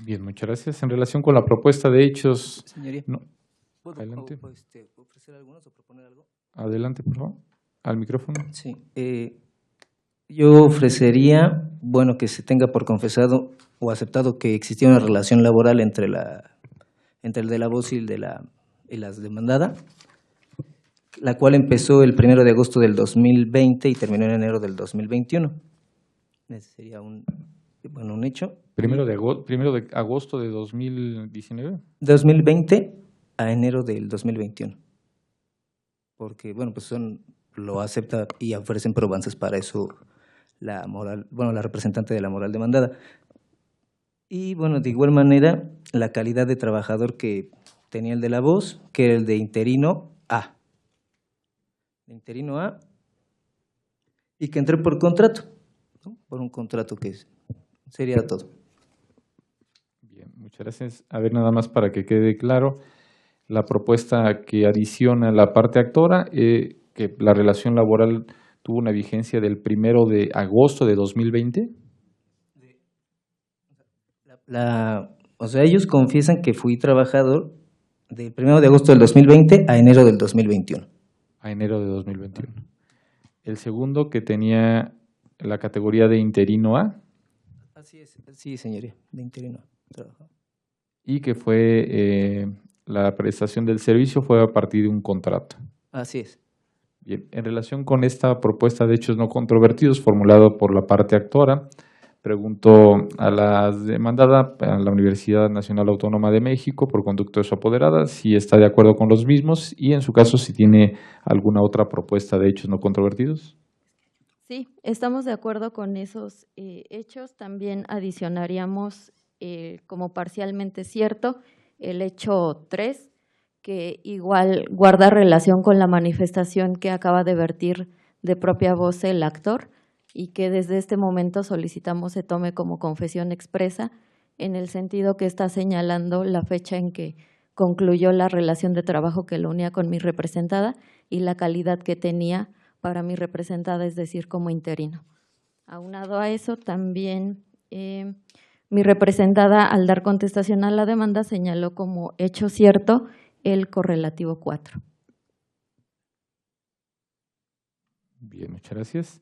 Bien, muchas gracias. En relación con la propuesta de hechos… Señoría, No. ¿puedo Adelante. ofrecer algunos o proponer algo? Adelante, por favor. Al micrófono. Sí, yo ofrecería, bueno, que se tenga por confesado o aceptado que existía una relación laboral entre el de la voz y la demandada, la cual empezó el 1 de agosto del 2020 y terminó en enero del 2021. Ese sería un hecho. Primero de agosto de 2019. 2020 a enero del 2021. Porque, bueno, pues lo acepta y ofrecen probanzas para eso la representante de la moral demandada. Y, bueno, de igual manera, la calidad de trabajador que tenía el de la voz, que era el de interino A. Y que entré por contrato, ¿no? Por un contrato que sería todo. Bien, muchas gracias. A ver, nada más para que quede claro, la propuesta que adiciona la parte actora, que la relación laboral tuvo una vigencia del 1 de agosto de 2020. O sea, ellos confiesan que fui trabajador del 1 de agosto del 2020 a enero del 2021. A enero de 2021. El segundo, que tenía la categoría de interino A. Así es, sí, señoría, de interino A. Y que fue la prestación del servicio fue a partir de un contrato. Así es. Bien, en relación con esta propuesta de hechos no controvertidos formulado por la parte actora, pregunto a la demandada, a la Universidad Nacional Autónoma de México, por conducto de su apoderada, si está de acuerdo con los mismos y, en su caso, si tiene alguna otra propuesta de hechos no controvertidos. Sí, estamos de acuerdo con esos hechos. También adicionaríamos como parcialmente cierto el hecho 3, que igual guarda relación con la manifestación que acaba de vertir de propia voz el actor y que desde este momento solicitamos se tome como confesión expresa en el sentido que está señalando la fecha en que concluyó la relación de trabajo que lo unía con mi representada y la calidad que tenía para mi representada, es decir, como interino. Aunado a eso, también mi representada, al dar contestación a la demanda, señaló como hecho cierto el correlativo 4. Bien, muchas gracias.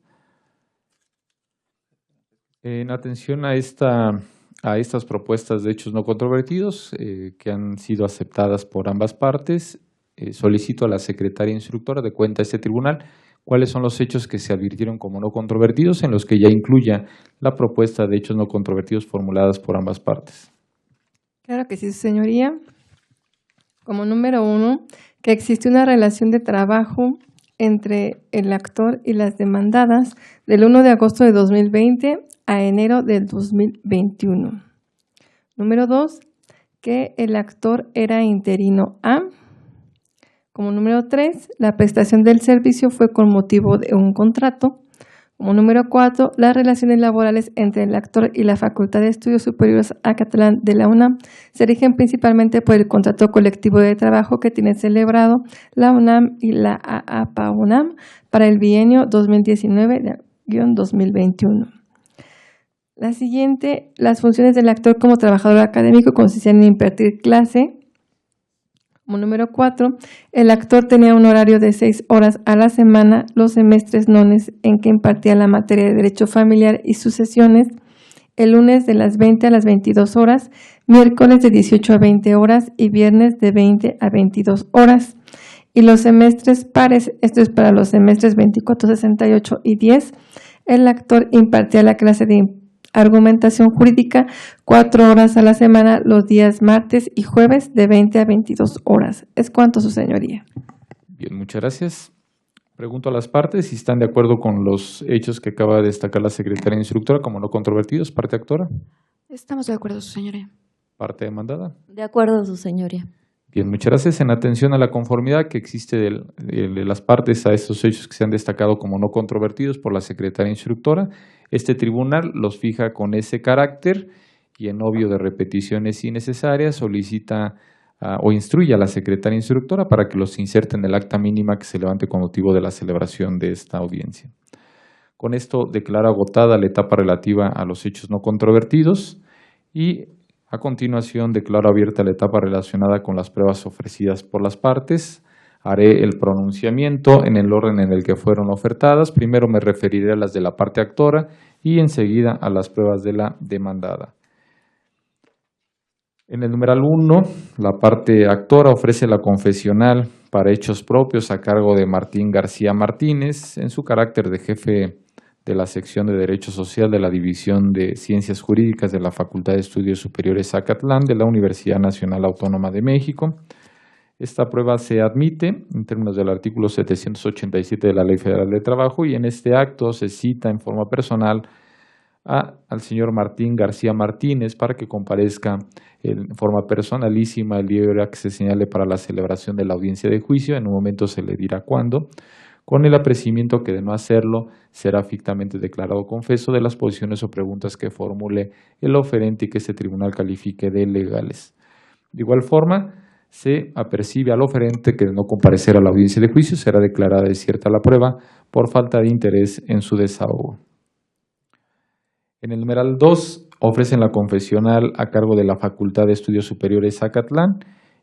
En atención a estas propuestas de hechos no controvertidos que han sido aceptadas por ambas partes, solicito a la secretaria instructora de cuenta de este tribunal cuáles son los hechos que se advirtieron como no controvertidos en los que ya incluya la propuesta de hechos no controvertidos formuladas por ambas partes. Claro que sí, su señoría. Como número 1, que existe una relación de trabajo entre el actor y las demandadas del 1 de agosto de 2020 a enero del 2021. Número 2, que el actor era interino A. Como número 3, la prestación del servicio fue con motivo de un contrato. Como número 4, las relaciones laborales entre el actor y la Facultad de Estudios Superiores Acatlán de la UNAM se rigen principalmente por el contrato colectivo de trabajo que tiene celebrado la UNAM y la AAPA-UNAM para el bienio 2019-2021. La siguiente, las funciones del actor como trabajador académico consistían en impartir clase. Como número 4, el actor tenía un horario de 6 horas a la semana los semestres nones en que impartía la materia de Derecho Familiar y Sucesiones, el lunes de las 20 a las 22 horas, miércoles de 18 a 20 horas y viernes de 20 a 22 horas. Y los semestres pares, esto es para los semestres 24, 68 y 10, el actor impartía la clase de argumentación jurídica 4 horas a la semana los días martes y jueves de 20 a 22 horas. Es cuanto, su señoría. Bien, muchas gracias. Pregunto a las partes si están de acuerdo con los hechos que acaba de destacar la secretaria instructora como no controvertidos. Parte actora. Estamos de acuerdo, su señoría. Parte demandada. De acuerdo, su señoría. Bien, muchas gracias. En atención a la conformidad que existe de las partes a estos hechos que se han destacado como no controvertidos por la secretaria instructora, este tribunal los fija con ese carácter y en obvio de repeticiones innecesarias solicita o instruye a la secretaria instructora para que los inserte en el acta mínima que se levante con motivo de la celebración de esta audiencia. Con esto declara agotada la etapa relativa a los hechos no controvertidos y a continuación declaro abierta la etapa relacionada con las pruebas ofrecidas por las partes. Haré el pronunciamiento en el orden en el que fueron ofertadas. Primero me referiré a las de la parte actora y enseguida a las pruebas de la demandada. En el numeral 1, la parte actora ofrece la confesional para hechos propios a cargo de Martín García Martínez en su carácter de jefe de la sección de Derecho Social de la División de Ciencias Jurídicas de la Facultad de Estudios Superiores Acatlán de la Universidad Nacional Autónoma de México. Esta prueba se admite en términos del artículo 787 de la Ley Federal de Trabajo y en este acto se cita en forma personal al señor Martín García Martínez para que comparezca en forma personalísima el día y hora que se señale para la celebración de la audiencia de juicio. En un momento se le dirá cuándo, con el apercibimiento que de no hacerlo será fictamente declarado confeso de las posiciones o preguntas que formule el oferente y que este tribunal califique de legales. De igual forma, se apercibe al oferente que de no comparecer a la audiencia de juicio será declarada desierta la prueba por falta de interés en su desahogo. En el numeral 2 ofrecen la confesional a cargo de la Facultad de Estudios Superiores Acatlán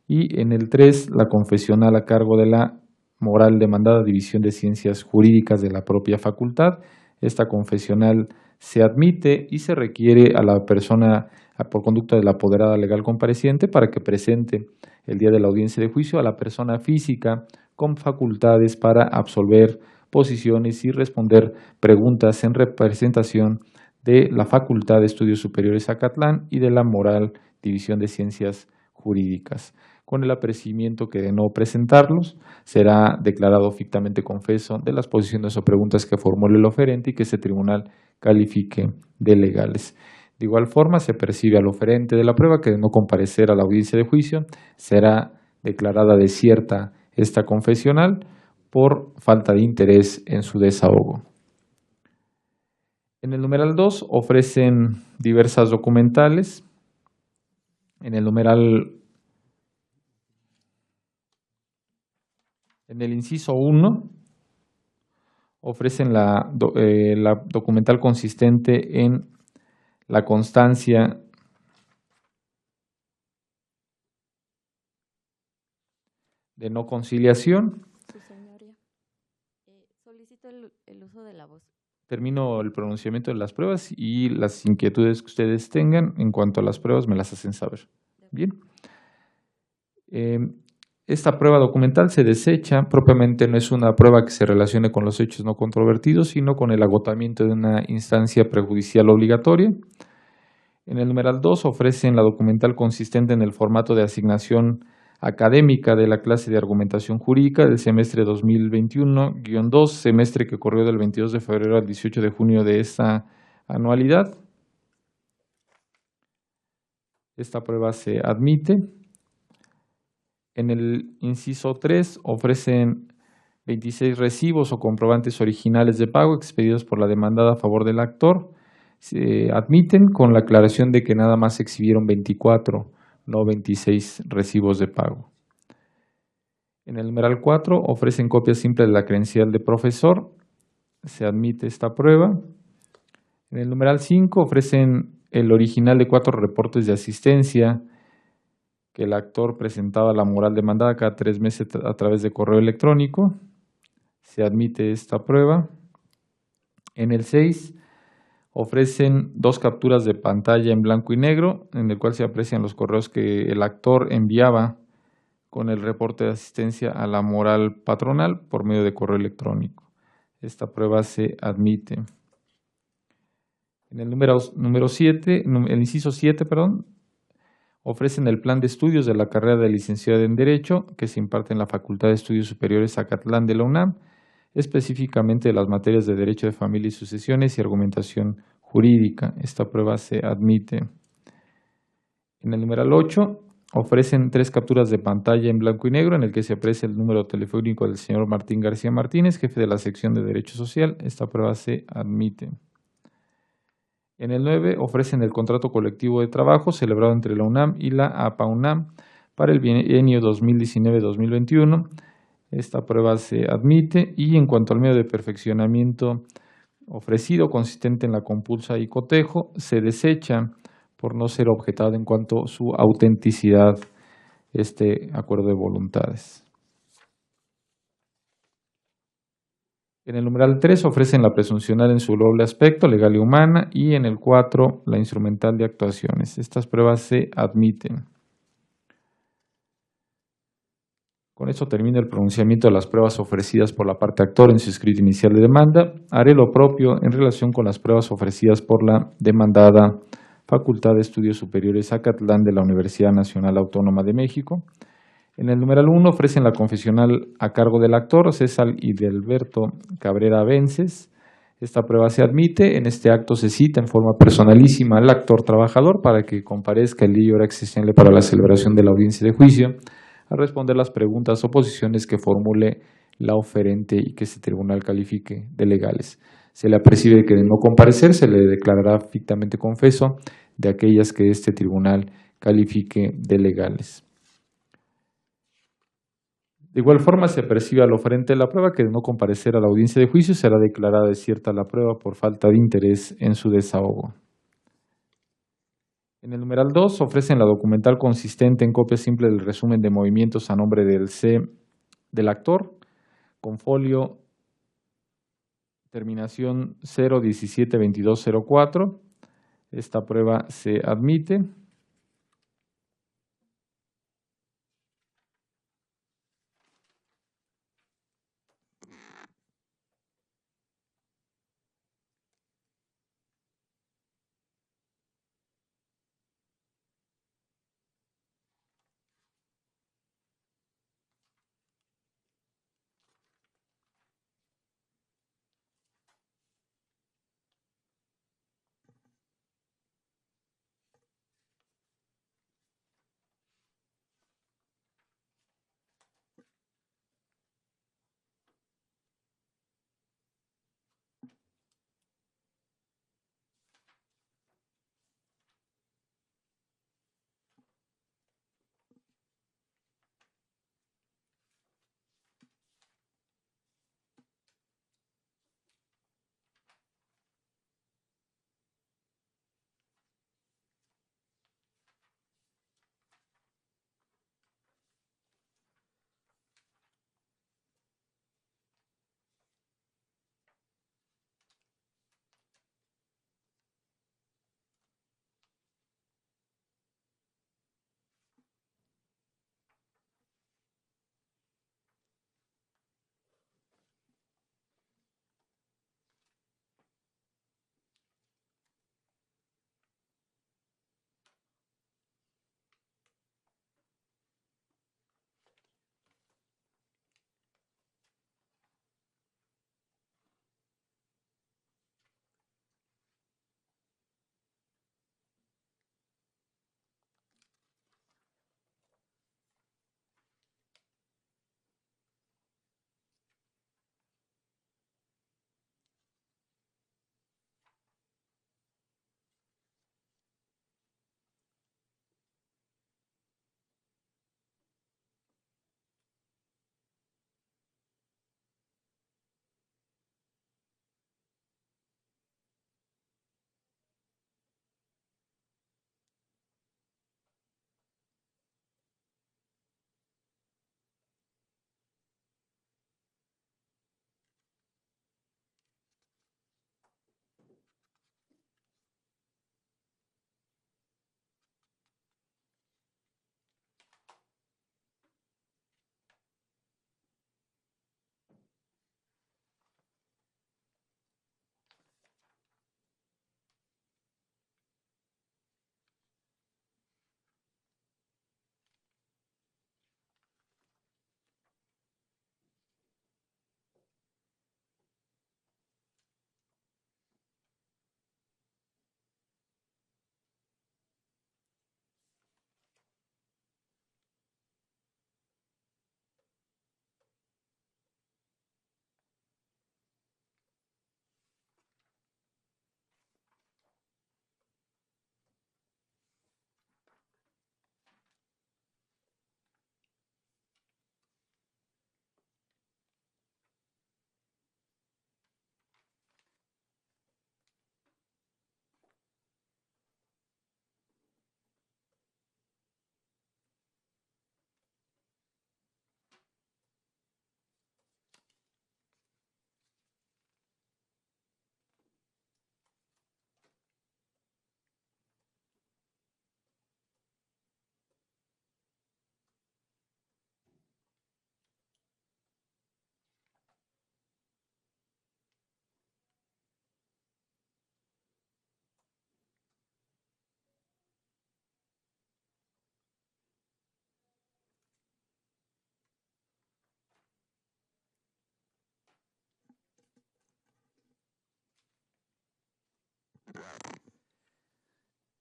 y en el 3 la confesional a cargo de la moral demandada División de Ciencias Jurídicas de la propia facultad. Esta confesional se admite y se requiere a la persona por conducta de la apoderada legal compareciente para que presente el día de la audiencia de juicio a la persona física con facultades para absolver posiciones y responder preguntas en representación de la Facultad de Estudios Superiores Acatlán y de la Moral División de Ciencias Jurídicas. Con el apercibimiento que de no presentarlos, será declarado fictamente confeso de las posiciones o preguntas que formule el oferente y que ese tribunal califique de legales. De igual forma, se percibe al oferente de la prueba que de no comparecer a la audiencia de juicio, será declarada desierta esta confesional por falta de interés en su desahogo. En el numeral 2 ofrecen diversas documentales. En el inciso 1 ofrecen la documental consistente en la constancia de no conciliación. Su señoría, solicito el uso de la voz. Termino el pronunciamiento de las pruebas y las inquietudes que ustedes tengan en cuanto a las pruebas me las hacen saber. Bien. Esta prueba documental se desecha, propiamente no es una prueba que se relacione con los hechos no controvertidos, sino con el agotamiento de una instancia prejudicial obligatoria. En el numeral 2 ofrecen la documental consistente en el formato de asignación académica de la clase de argumentación jurídica del semestre 2021-2, semestre que corrió del 22 de febrero al 18 de junio de esta anualidad. Esta prueba se admite. En el inciso 3 ofrecen 26 recibos o comprobantes originales de pago expedidos por la demandada a favor del actor. Se admiten con la aclaración de que nada más se exhibieron 24, no 26 recibos de pago. En el numeral 4 ofrecen copia simple de la credencial de profesor. Se admite esta prueba. En el numeral 5 ofrecen el original de 4 reportes de asistencia que el actor presentaba a la moral demandada cada 3 meses a través de correo electrónico. Se admite esta prueba. En el 6 ofrecen 2 capturas de pantalla en blanco y negro, en el cual se aprecian los correos que el actor enviaba con el reporte de asistencia a la moral patronal por medio de correo electrónico. Esta prueba se admite. En el número 7, el inciso 7, ofrecen el plan de estudios de la carrera de licenciado en Derecho que se imparte en la Facultad de Estudios Superiores Zacatlán de la UNAM, específicamente de las materias de Derecho de Familia y Sucesiones y Argumentación Jurídica. Esta prueba se admite. En el numeral 8 ofrecen 3 capturas de pantalla en blanco y negro en el que se aprecia el número telefónico del señor Martín García Martínez, jefe de la sección de Derecho Social. Esta prueba se admite. En el 9 ofrecen el contrato colectivo de trabajo celebrado entre la UNAM y la APA-UNAM para el bienio 2019-2021. Esta prueba se admite. Y en cuanto al medio de perfeccionamiento ofrecido, consistente en la compulsa y cotejo, se desecha por no ser objetado en cuanto a su autenticidad este acuerdo de voluntades. En el numeral 3 ofrecen la presuncional en su doble aspecto, legal y humana, y en el 4 la instrumental de actuaciones. Estas pruebas se admiten. Con esto termina el pronunciamiento de las pruebas ofrecidas por la parte actor en su escrito inicial de demanda. Haré lo propio en relación con las pruebas ofrecidas por la demandada Facultad de Estudios Superiores Zacatlán de la Universidad Nacional Autónoma de México. En el numeral 1 ofrecen la confesional a cargo del actor César Hidalberto Cabrera Vences. Esta prueba se admite. En este acto se cita en forma personalísima al actor trabajador para que comparezca el día y hora accesible para la celebración de la audiencia de juicio a responder las preguntas o posiciones que formule la oferente y que este tribunal califique de legales. Se le apercibe que de no comparecer se le declarará fictamente confeso de aquellas que este tribunal califique de legales. De igual forma, se percibe al oferente de la prueba que de no comparecer a la audiencia de juicio será declarada desierta la prueba por falta de interés en su desahogo. En el numeral 2 ofrecen la documental consistente en copia simple del resumen de movimientos a nombre del actor, con folio terminación 0172204. Esta prueba se admite.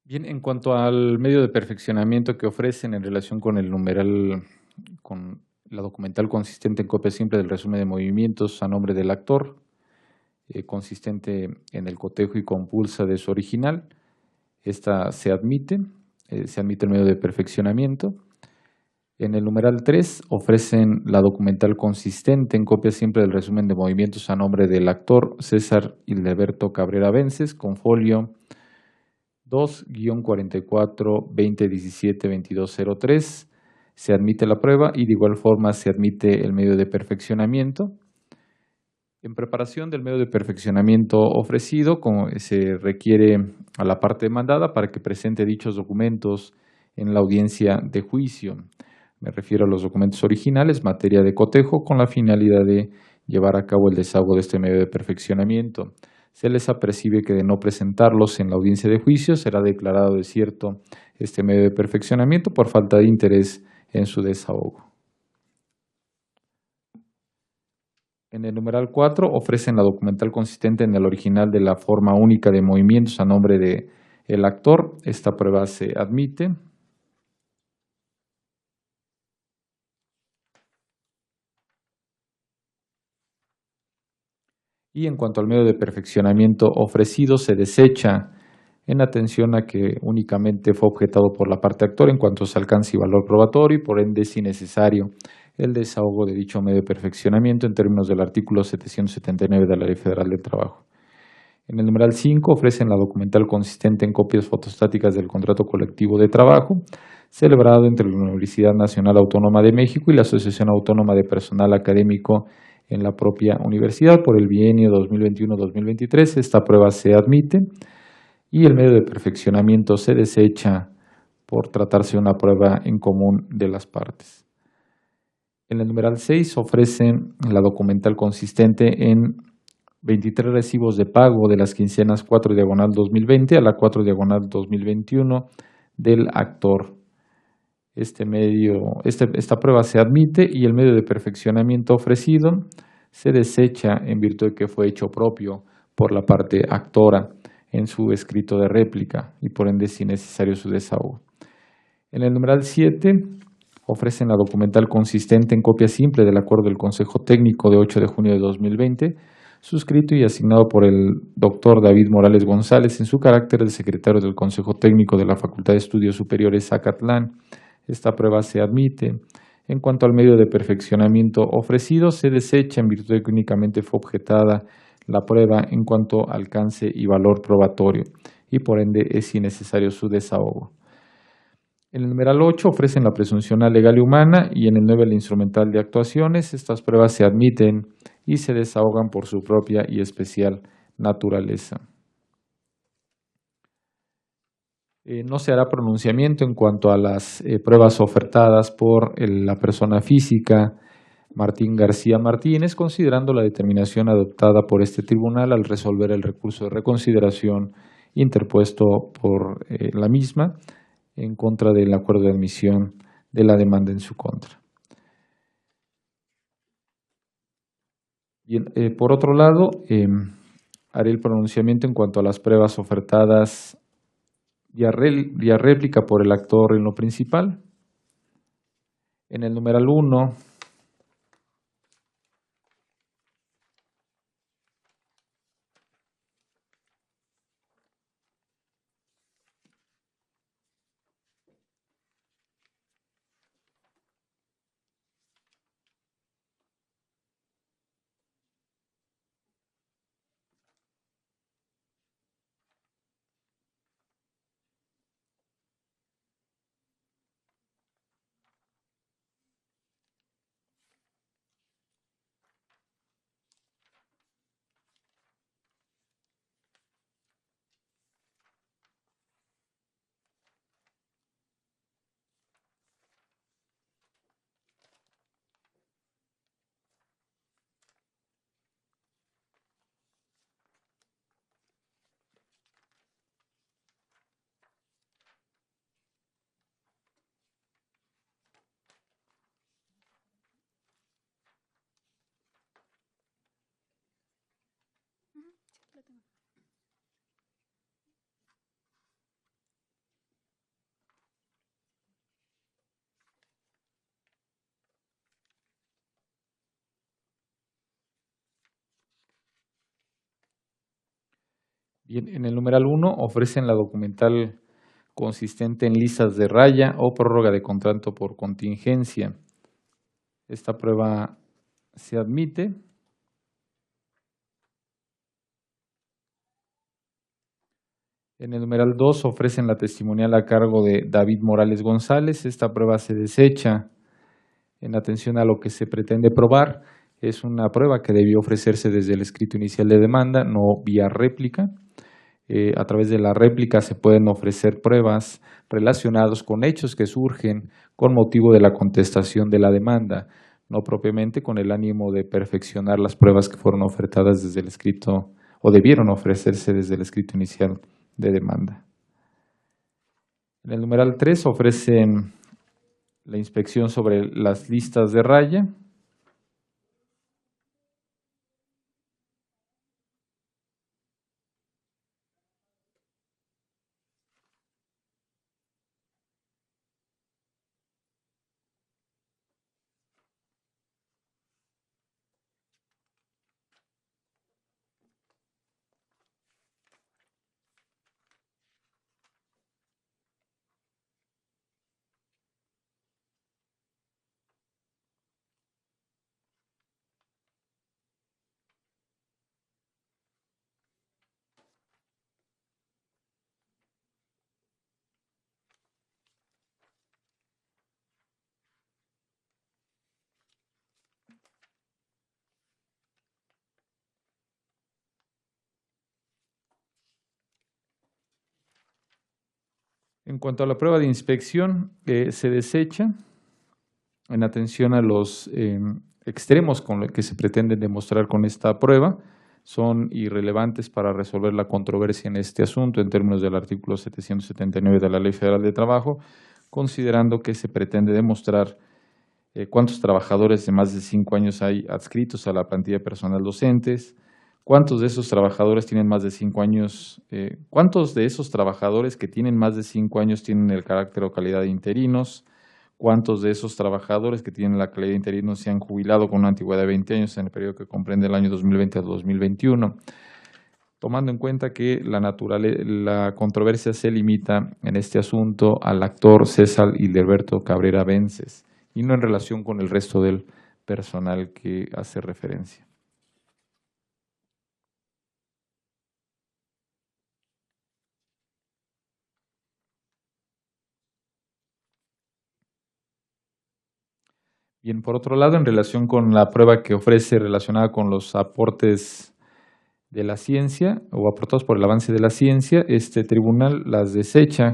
Bien, en cuanto al medio de perfeccionamiento que ofrecen en relación con el numeral, con la documental consistente en copia simple del resumen de movimientos a nombre del actor, consistente en el cotejo y compulsa de su original, esta se admite el medio de perfeccionamiento. En el numeral 3 ofrecen la documental consistente en copia simple del resumen de movimientos a nombre del actor César Hildeberto Cabrera Vences con folio 2-44-2017-2203. Se admite la prueba y de igual forma se admite el medio de perfeccionamiento. En preparación del medio de perfeccionamiento ofrecido, como se requiere a la parte demandada para que presente dichos documentos en la audiencia de juicio. Me refiero a los documentos originales, materia de cotejo, con la finalidad de llevar a cabo el desahogo de este medio de perfeccionamiento. Se les apercibe que de no presentarlos en la audiencia de juicio será declarado desierto este medio de perfeccionamiento por falta de interés en su desahogo. En el numeral 4 ofrecen la documental consistente en el original de la forma única de movimientos a nombre del actor. Esta prueba se admite. Y en cuanto al medio de perfeccionamiento ofrecido, se desecha en atención a que únicamente fue objetado por la parte actor en cuanto a su alcance y valor probatorio y por ende es innecesario el desahogo de dicho medio de perfeccionamiento en términos del artículo 779 de la Ley Federal del Trabajo. En el numeral 5 ofrecen la documental consistente en copias fotostáticas del contrato colectivo de trabajo celebrado entre la Universidad Nacional Autónoma de México y la Asociación Autónoma de Personal Académico en la propia universidad por el bienio 2021-2023. Esta prueba se admite y el medio de perfeccionamiento se desecha por tratarse de una prueba en común de las partes. En el numeral 6 ofrecen la documental consistente en 23 recibos de pago de las quincenas 4/2020 a la 4/2021 del actor. Esta prueba se admite y el medio de perfeccionamiento ofrecido se desecha en virtud de que fue hecho propio por la parte actora en su escrito de réplica y por ende es innecesario su desahogo. En el numeral 7 ofrecen la documental consistente en copia simple del acuerdo del Consejo Técnico de 8 de junio de 2020, suscrito y asignado por el doctor David Morales González en su carácter de secretario del Consejo Técnico de la Facultad de Estudios Superiores Zacatlán. Esta prueba se admite. En cuanto al medio de perfeccionamiento ofrecido, se desecha en virtud de que únicamente fue objetada la prueba en cuanto a alcance y valor probatorio y por ende es innecesario su desahogo. En el numeral 8 ofrecen la presunción legal y humana y en el 9 la instrumental de actuaciones. Estas pruebas se admiten y se desahogan por su propia y especial naturaleza. No se hará pronunciamiento en cuanto a las pruebas ofertadas por la persona física Martín García Martínez, considerando la determinación adoptada por este tribunal al resolver el recurso de reconsideración interpuesto por la misma en contra del acuerdo de admisión de la demanda en su contra. Bien, por otro lado, haré el pronunciamiento en cuanto a las pruebas ofertadas vía réplica por el actor en lo principal. En el numeral 1, Bien, en el numeral 1 ofrecen la documental consistente en listas de raya o prórroga de contrato por contingencia. Esta prueba se admite. En el numeral 2 ofrecen la testimonial a cargo de David Morales González. Esta prueba se desecha. En atención a lo que se pretende probar, es una prueba que debió ofrecerse desde el escrito inicial de demanda, no vía réplica. A través de la réplica se pueden ofrecer pruebas relacionadas con hechos que surgen con motivo de la contestación de la demanda, no propiamente con el ánimo de perfeccionar las pruebas que fueron ofertadas desde el escrito o debieron ofrecerse desde el escrito inicial de demanda. En el numeral 3 ofrecen la inspección sobre las listas de raya. En cuanto a la prueba de inspección, se desecha en atención a los extremos con los que se pretende demostrar con esta prueba. Son irrelevantes para resolver la controversia en este asunto en términos del artículo 779 de la Ley Federal de Trabajo, considerando que se pretende demostrar cuántos trabajadores de más de 5 años hay adscritos a la plantilla de personal docentes, cuántos de esos trabajadores tienen más de 5 años, cuántos de esos trabajadores que tienen más de 5 años tienen el carácter o calidad de interinos, cuántos de esos trabajadores que tienen la calidad de interinos se han jubilado con una antigüedad de 20 años en el periodo que comprende el año 2020 a 2021, tomando en cuenta que la controversia se limita en este asunto al actor César Hildeberto Cabrera Vences y no en relación con el resto del personal que hace referencia. Bien, por otro lado, en relación con la prueba que ofrece relacionada con los aportes de la ciencia o aportados por el avance de la ciencia, este tribunal las desecha,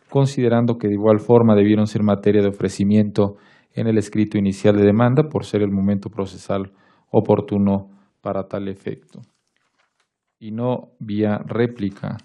considerando que de igual forma debieron ser materia de ofrecimiento en el escrito inicial de demanda por ser el momento procesal oportuno para tal efecto y no vía réplica.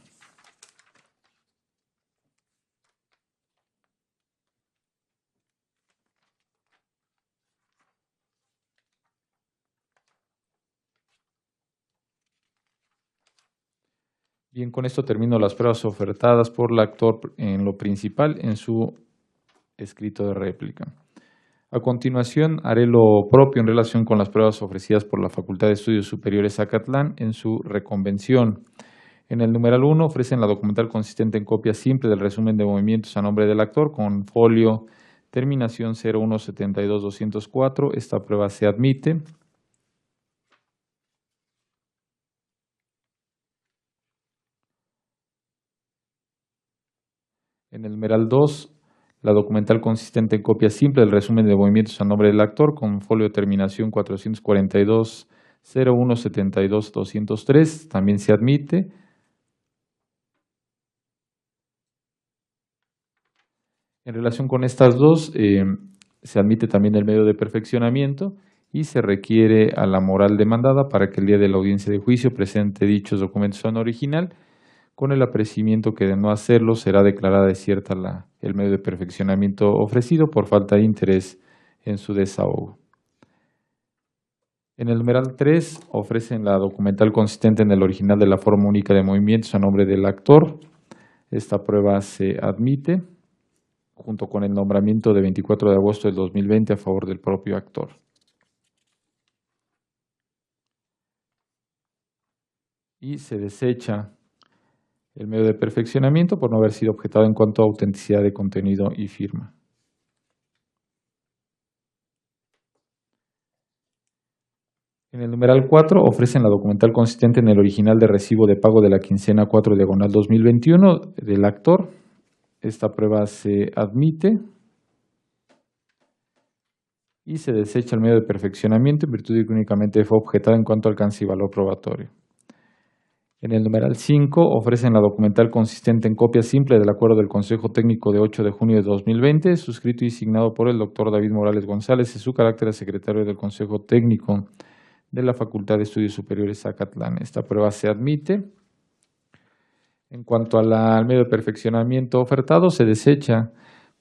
Bien, con esto termino las pruebas ofertadas por el actor en lo principal en su escrito de réplica. A continuación, haré lo propio en relación con las pruebas ofrecidas por la Facultad de Estudios Superiores Zacatlán en su reconvención. En el numeral 1 ofrecen la documental consistente en copia simple del resumen de movimientos a nombre del actor con folio terminación 0172204. Esta prueba se admite. En el numeral 2, la documental consistente en copia simple del resumen de movimientos a nombre del actor con folio de terminación 442-0172-203, también se admite. En relación con estas dos, se admite también el medio de perfeccionamiento y se requiere a la moral demandada para que el día de la audiencia de juicio presente dichos documentos en original. Con el apreciamiento que de no hacerlo será declarada desierta el medio de perfeccionamiento ofrecido por falta de interés en su desahogo. En el numeral 3 ofrecen la documental consistente en el original de la forma única de movimientos a nombre del actor. Esta prueba se admite junto con el nombramiento de 24 de agosto del 2020 a favor del propio actor. Y se desecha El medio de perfeccionamiento por no haber sido objetado en cuanto a autenticidad de contenido y firma. En el numeral 4 ofrecen la documental consistente en el original de recibo de pago de la quincena 4/2021 del actor. Esta prueba se admite y se desecha el medio de perfeccionamiento en virtud de que únicamente fue objetada en cuanto a alcance y valor probatorio. En el numeral 5 ofrecen la documental consistente en copia simple del acuerdo del Consejo Técnico de 8 de junio de 2020, suscrito y signado por el doctor David Morales González en su carácter de secretario del Consejo Técnico de la Facultad de Estudios Superiores Zacatlán. Esta prueba se admite. En cuanto al medio de perfeccionamiento ofertado, se desecha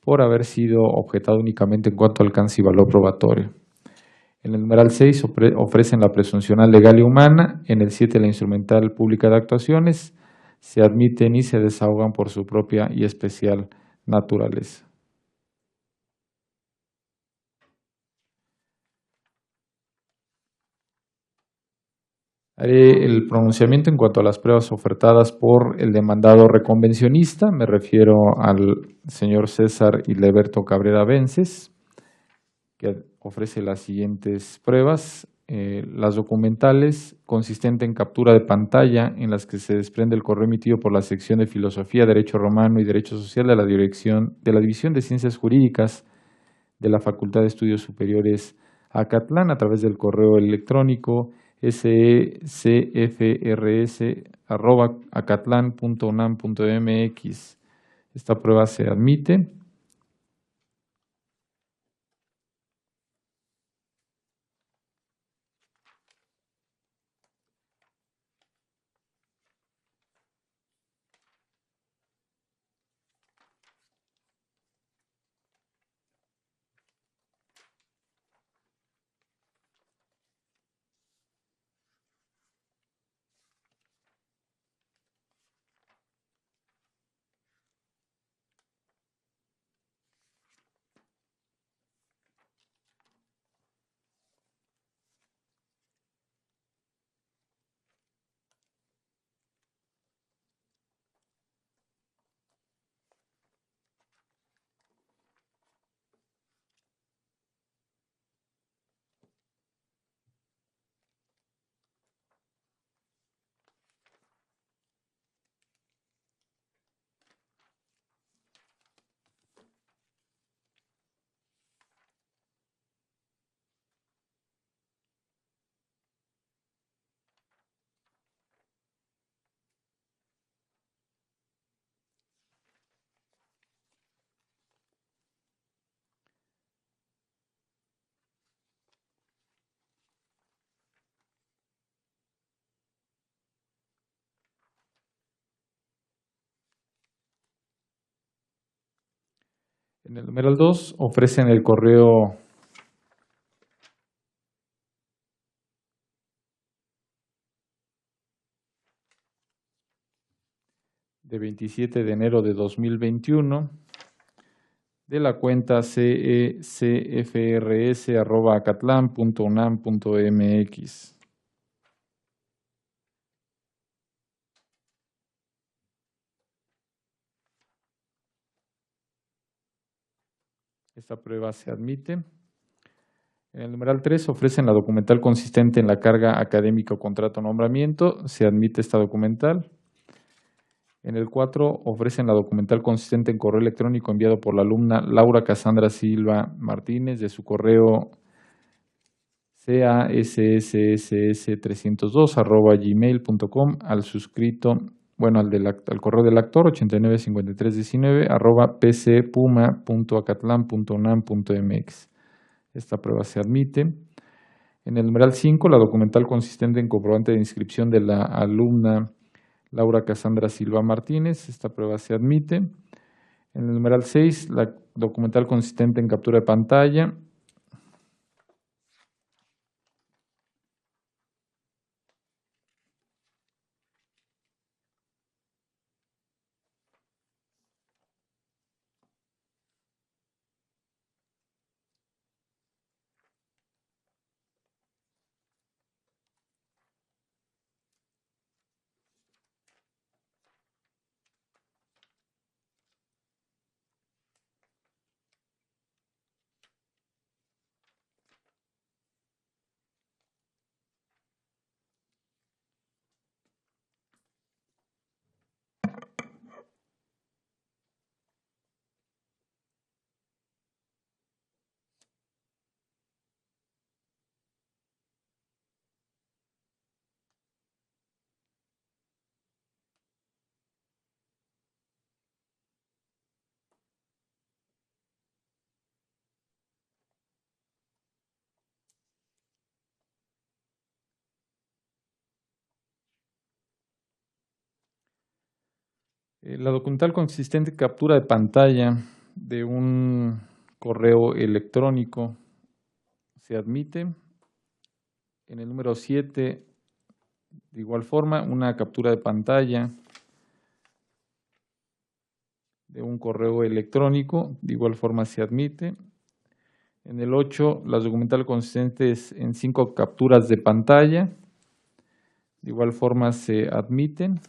por haber sido objetado únicamente en cuanto a alcance y valor probatorio. En el numeral 6 ofrecen la presuncional legal y humana. En el 7 la instrumental pública de actuaciones. Se admiten y se desahogan por su propia y especial naturaleza. Haré el pronunciamiento en cuanto a las pruebas ofertadas por el demandado reconvencionista. Me refiero al señor César Hildeberto Cabrera Vences, que ofrece las siguientes pruebas. Las documentales consistente en captura de pantalla en las que se desprende el correo emitido por la sección de Filosofía, Derecho Romano y Derecho Social de la División de Ciencias Jurídicas de la Facultad de Estudios Superiores Acatlán a través del correo electrónico secfrs@acatlan.unam.mx. Esta prueba se admite. En el numeral 2 ofrecen el correo de 27 de enero de 2021 de la cuenta cecfrs@acatlan.unam.mx. Esta prueba se admite. En el numeral 3 ofrecen la documental consistente en la carga académica o contrato nombramiento. Se admite esta documental. En el 4 ofrecen la documental consistente en correo electrónico enviado por la alumna Laura Cassandra Silva Martínez de su correo casss302@gmail.com al suscrito, al correo del actor 895319 @pcpuma.acatlan.unam.mx. Esta prueba se admite. En el numeral 5, la documental consistente en comprobante de inscripción de la alumna Laura Cassandra Silva Martínez. Esta prueba se admite. En el numeral 6, la documental consistente en captura de pantalla. La documental consistente en captura de pantalla de un correo electrónico se admite. En el número 7, de igual forma, una captura de pantalla de un correo electrónico, de igual forma se admite. En el 8, la documental consistente en 5 capturas de pantalla, de igual forma se admiten.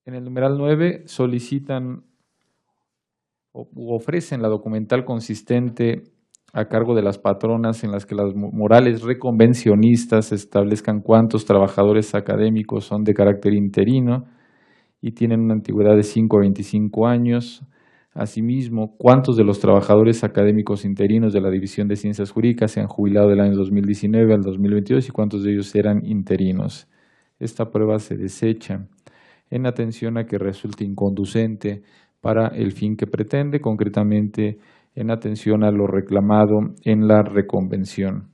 En el numeral 9 solicitan u ofrecen la documental consistente a cargo de las patronas en las que las morales reconvencionistas establezcan cuántos trabajadores académicos son de carácter interino y tienen una antigüedad de 5 a 25 años. Asimismo, cuántos de los trabajadores académicos interinos de la División de Ciencias Jurídicas se han jubilado del año 2019 al 2022 y cuántos de ellos eran interinos. Esta prueba se desecha en atención a que resulte inconducente para el fin que pretende, concretamente en atención a lo reclamado en la reconvención.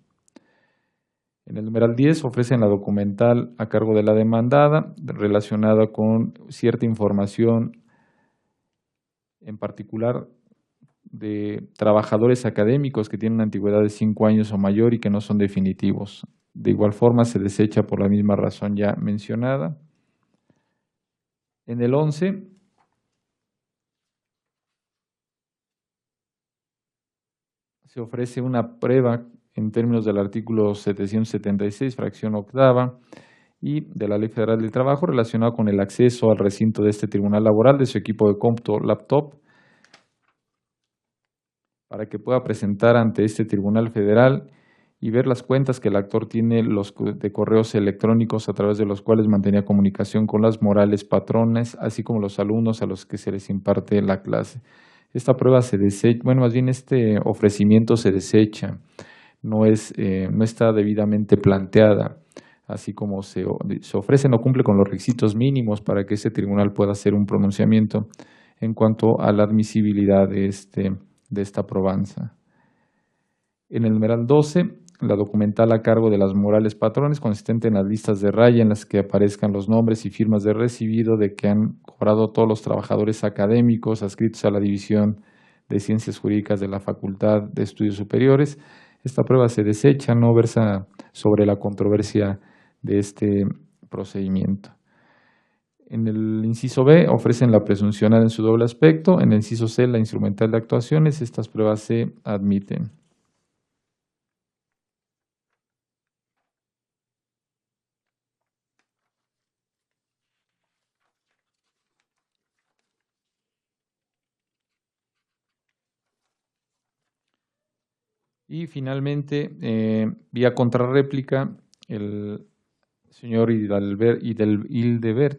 En el numeral 10 ofrecen la documental a cargo de la demandada relacionada con cierta información, en particular de trabajadores académicos que tienen una antigüedad de 5 años o mayor y que no son definitivos. De igual forma se desecha por la misma razón ya mencionada. En el 11, se ofrece una prueba en términos del artículo 776, fracción octava, y de la Ley Federal del Trabajo relacionado con el acceso al recinto de este tribunal laboral de su equipo de cómputo laptop para que pueda presentar ante este tribunal federal y ver las cuentas que el actor tiene de correos electrónicos a través de los cuales mantenía comunicación con las morales patrones, así como los alumnos a los que se les imparte la clase. Esta prueba se desecha, bueno, más bien este ofrecimiento se desecha, no está debidamente planteada, así como se ofrece, no cumple con los requisitos mínimos para que ese tribunal pueda hacer un pronunciamiento en cuanto a la admisibilidad de esta probanza. En el numeral 12, la documental a cargo de las morales patrones consistente en las listas de raya en las que aparezcan los nombres y firmas de recibido de que han cobrado todos los trabajadores académicos adscritos a la División de Ciencias Jurídicas de la Facultad de Estudios Superiores. Esta prueba se desecha, no versa sobre la controversia de este procedimiento. En el inciso B ofrecen la presuncional en su doble aspecto. En el inciso C la instrumental de actuaciones. Estas pruebas se admiten. Y finalmente, vía contrarréplica, el señor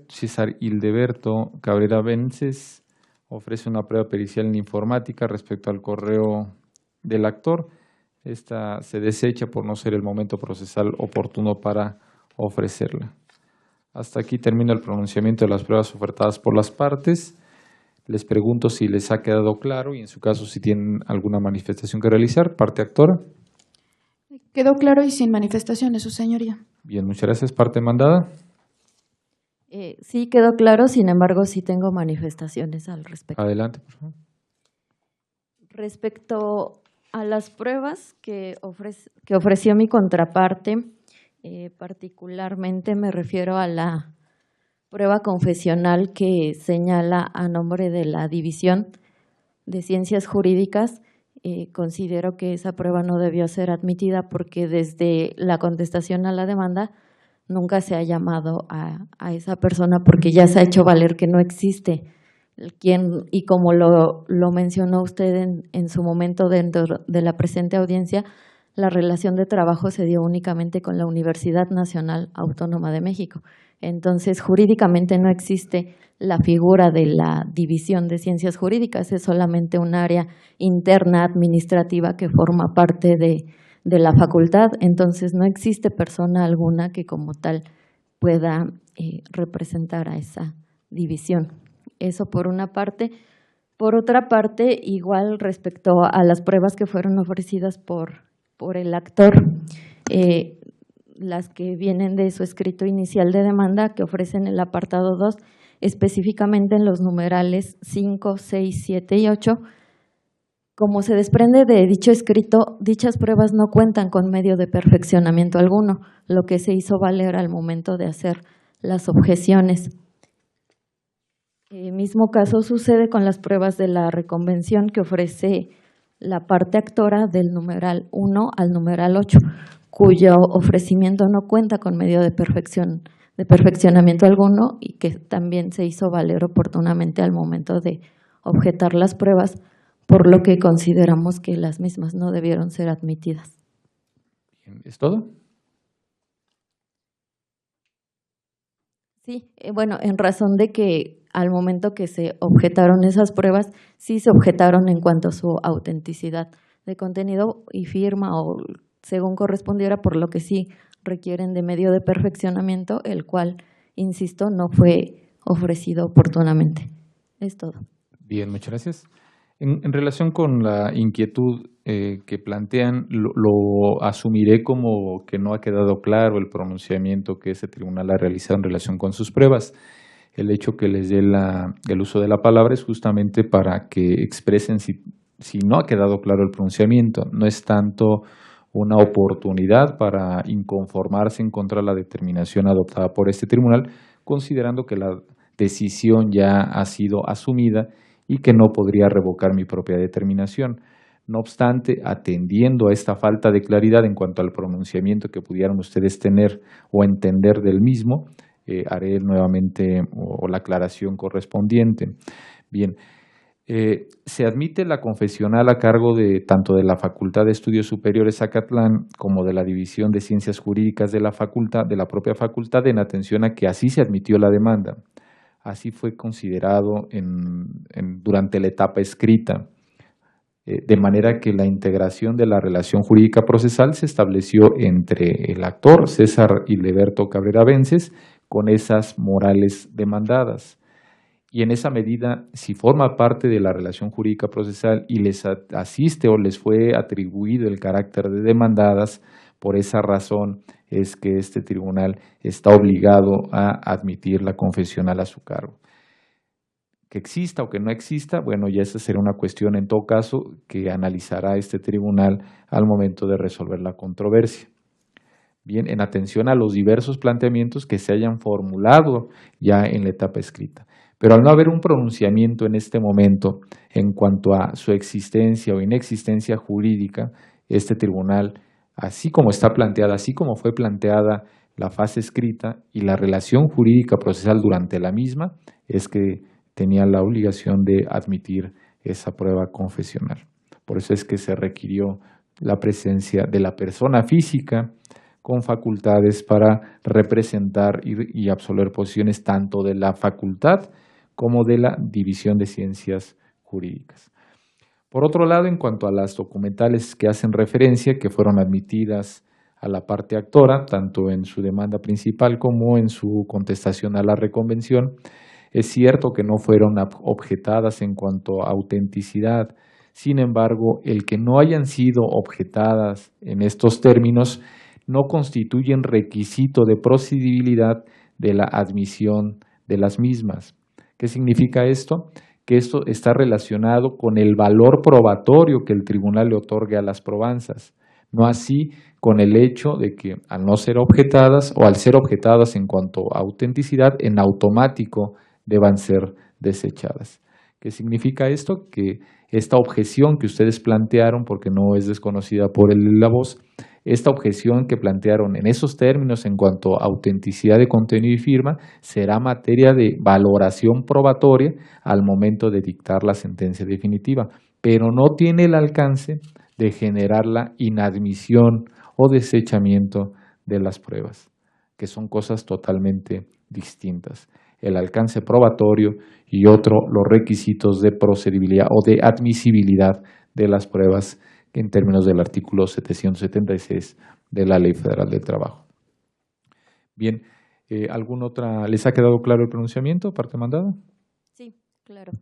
César Hildeberto Cabrera Vences ofrece una prueba pericial en informática respecto al correo del actor. Esta se desecha por no ser el momento procesal oportuno para ofrecerla. Hasta aquí termina el pronunciamiento de las pruebas ofertadas por las partes. Les pregunto si les ha quedado claro y en su caso si tienen alguna manifestación que realizar. Parte actora. Quedó claro y sin manifestaciones, su señoría. Bien, muchas gracias. Parte demandada. Sí, quedó claro, sin embargo, sí tengo manifestaciones al respecto. Adelante, por favor. Respecto a las pruebas que ofreció mi contraparte, particularmente me refiero a la prueba confesional que señala a nombre de la División de Ciencias Jurídicas. Considero que esa prueba no debió ser admitida porque desde la contestación a la demanda nunca se ha llamado a esa persona porque ya se ha hecho valer que no existe quien, y como lo mencionó usted en su momento dentro de la presente audiencia, la relación de trabajo se dio únicamente con la Universidad Nacional Autónoma de México. Entonces, jurídicamente no existe la figura de la División de Ciencias Jurídicas, es solamente un área interna administrativa que forma parte de la facultad. Entonces, no existe persona alguna que como tal pueda representar a esa división. Eso por una parte. Por otra parte, igual respecto a las pruebas que fueron ofrecidas por el actor, las que vienen de su escrito inicial de demanda, que ofrecen el apartado 2, específicamente en los numerales 5, 6, 7 y 8, como se desprende de dicho escrito, dichas pruebas no cuentan con medio de perfeccionamiento alguno, lo que se hizo valer al momento de hacer las objeciones. El mismo caso sucede con las pruebas de la reconvención que ofrece la parte actora del numeral 1 al numeral 8, cuyo ofrecimiento no cuenta con medio de perfeccionamiento alguno y que también se hizo valer oportunamente al momento de objetar las pruebas, por lo que consideramos que las mismas no debieron ser admitidas. ¿Es todo? Sí, bueno, en razón de que al momento que se objetaron esas pruebas, sí se objetaron en cuanto a su autenticidad de contenido y firma o según correspondiera, por lo que sí requieren de medio de perfeccionamiento, el cual, insisto, no fue ofrecido oportunamente. Es todo. Bien, muchas gracias. En relación con la inquietud que plantean, lo asumiré como que no ha quedado claro el pronunciamiento que ese tribunal ha realizado en relación con sus pruebas. El hecho que les dé el uso de la palabra es justamente para que expresen si no ha quedado claro el pronunciamiento. No es tanto una oportunidad para inconformarse en contra de la determinación adoptada por este tribunal, considerando que la decisión ya ha sido asumida y que no podría revocar mi propia determinación. No obstante, atendiendo a esta falta de claridad en cuanto al pronunciamiento que pudieran ustedes tener o entender del mismo, haré nuevamente la aclaración correspondiente. Bien, se admite la confesional a cargo de tanto de la Facultad de Estudios Superiores Zacatlán como de la División de Ciencias Jurídicas de la propia facultad, en atención a que así se admitió la demanda. Así fue considerado durante la etapa escrita, de manera que la integración de la relación jurídica procesal se estableció entre el actor César Hildeberto Cabrera Vences con esas morales demandadas. Y en esa medida, si forma parte de la relación jurídica procesal y les asiste o les fue atribuido el carácter de demandadas, por esa razón es que este tribunal está obligado a admitir la confesional a su cargo. Que exista o que no exista, bueno, ya esa será una cuestión en todo caso que analizará este tribunal al momento de resolver la controversia. Bien, en atención a los diversos planteamientos que se hayan formulado ya en la etapa escrita. Pero al no haber un pronunciamiento en este momento en cuanto a su existencia o inexistencia jurídica, este tribunal, así como está planteada, así como fue planteada la fase escrita y la relación jurídica procesal durante la misma, es que tenía la obligación de admitir esa prueba confesional. Por eso es que se requirió la presencia de la persona física con facultades para representar y absolver posiciones tanto de la facultad como de la División de Ciencias Jurídicas. Por otro lado, en cuanto a las documentales que hacen referencia, que fueron admitidas a la parte actora, tanto en su demanda principal como en su contestación a la reconvención, es cierto que no fueron objetadas en cuanto a autenticidad. Sin embargo, el que no hayan sido objetadas en estos términos no constituyen requisito de procedibilidad de la admisión de las mismas. ¿Qué significa esto? Que esto está relacionado con el valor probatorio que el tribunal le otorgue a las probanzas, no así con el hecho de que al no ser objetadas o al ser objetadas en cuanto a autenticidad, en automático deban ser desechadas. ¿Qué significa esto? Que esta objeción que ustedes plantearon, porque no es desconocida por la voz, esta objeción que plantearon en esos términos en cuanto a autenticidad de contenido y firma será materia de valoración probatoria al momento de dictar la sentencia definitiva, pero no tiene el alcance de generar la inadmisión o desechamiento de las pruebas, que son cosas totalmente distintas. El alcance probatorio y otro, los requisitos de procedibilidad o de admisibilidad de las pruebas en términos del artículo 776 de la Ley Federal del Trabajo. Bien, ¿Alguna otra? ¿Les ha quedado claro el pronunciamiento, parte demandada? Sí, claro.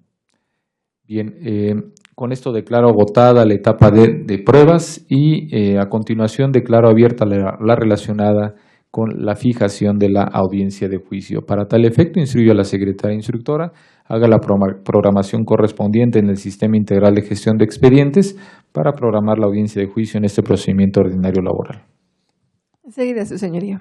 Bien, con esto declaro agotada la etapa de pruebas y a continuación declaro abierta la relacionada con la fijación de la audiencia de juicio. Para tal efecto, instruyo a la secretaria instructora haga la programación correspondiente en el Sistema Integral de Gestión de Expedientes para programar la audiencia de juicio en este procedimiento ordinario laboral. Enseguida, su señoría.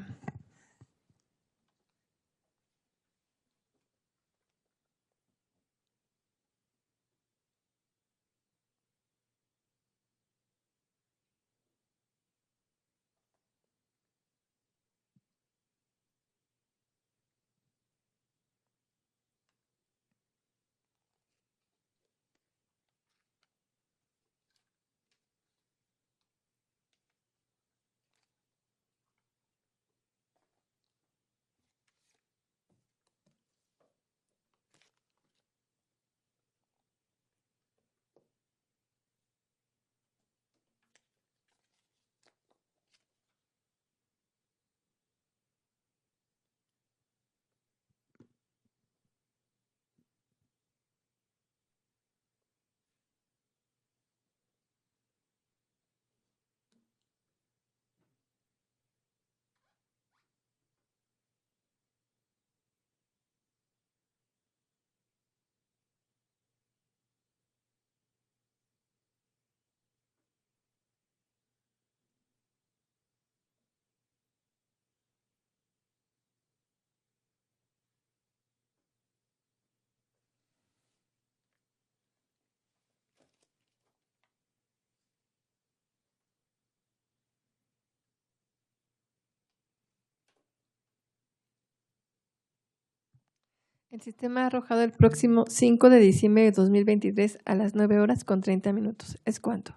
El sistema ha arrojado el próximo 5 de diciembre de 2023 a las 9:30. ¿Es cuánto?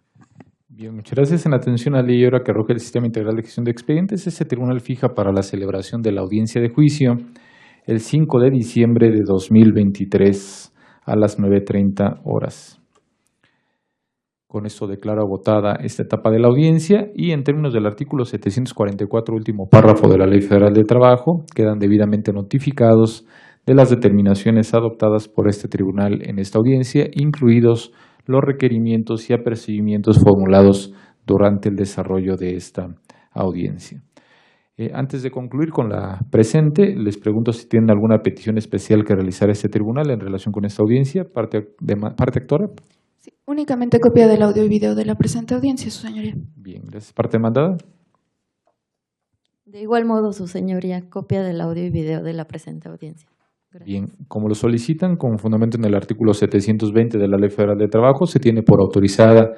Bien, muchas gracias. En atención a la ley y hora que arroja el Sistema Integral de Gestión de Expedientes, este tribunal fija para la celebración de la audiencia de juicio el 5 de diciembre de 2023 a las 9:30. Con esto declaro agotada esta etapa de la audiencia y en términos del artículo 744, último párrafo de la Ley Federal de Trabajo, quedan debidamente notificados de las determinaciones adoptadas por este tribunal en esta audiencia, incluidos los requerimientos y apercibimientos formulados durante el desarrollo de esta audiencia. Antes de concluir con la presente, les pregunto si tienen alguna petición especial que realizar este tribunal en relación con esta audiencia, parte actora. Sí, únicamente copia del audio y video de la presente audiencia, su señoría. Bien, gracias. Parte demandada. De igual modo, su señoría, copia del audio y video de la presente audiencia. Gracias. Bien, como lo solicitan, con fundamento en el artículo 720 de la Ley Federal de Trabajo, se tiene por autorizada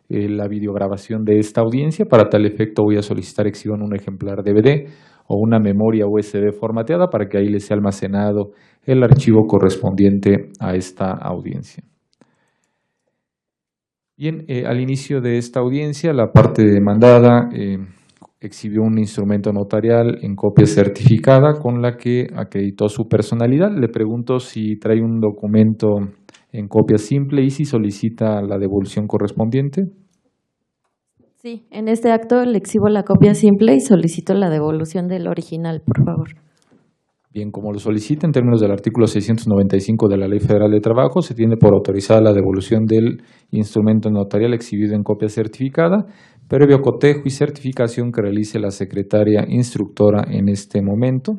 la videograbación de esta audiencia. Para tal efecto voy a solicitar exhiban un ejemplar DVD o una memoria USB formateada para que ahí les sea almacenado el archivo correspondiente a esta audiencia. Bien, al inicio de esta audiencia, la parte demandada exhibió un instrumento notarial en copia certificada con la que acreditó su personalidad. Le pregunto si trae un documento en copia simple y si solicita la devolución correspondiente. Sí, en este acto le exhibo la copia simple y solicito la devolución del original, por favor. Bien, como lo solicita en términos del artículo 695 de la Ley Federal de Trabajo, se tiene por autorizada la devolución del instrumento notarial exhibido en copia certificada, previo cotejo y certificación que realice la secretaria instructora en este momento.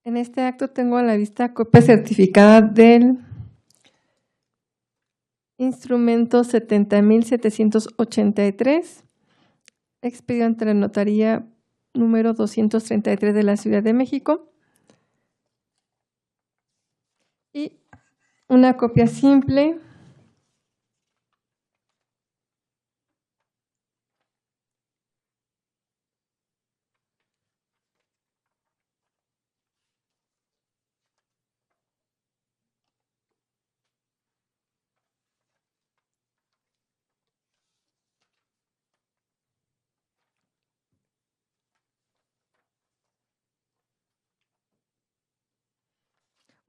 En este acto tengo a la vista copia certificada del instrumento 70.783, expedido ante la notaría número 233 de la Ciudad de México, y una copia simple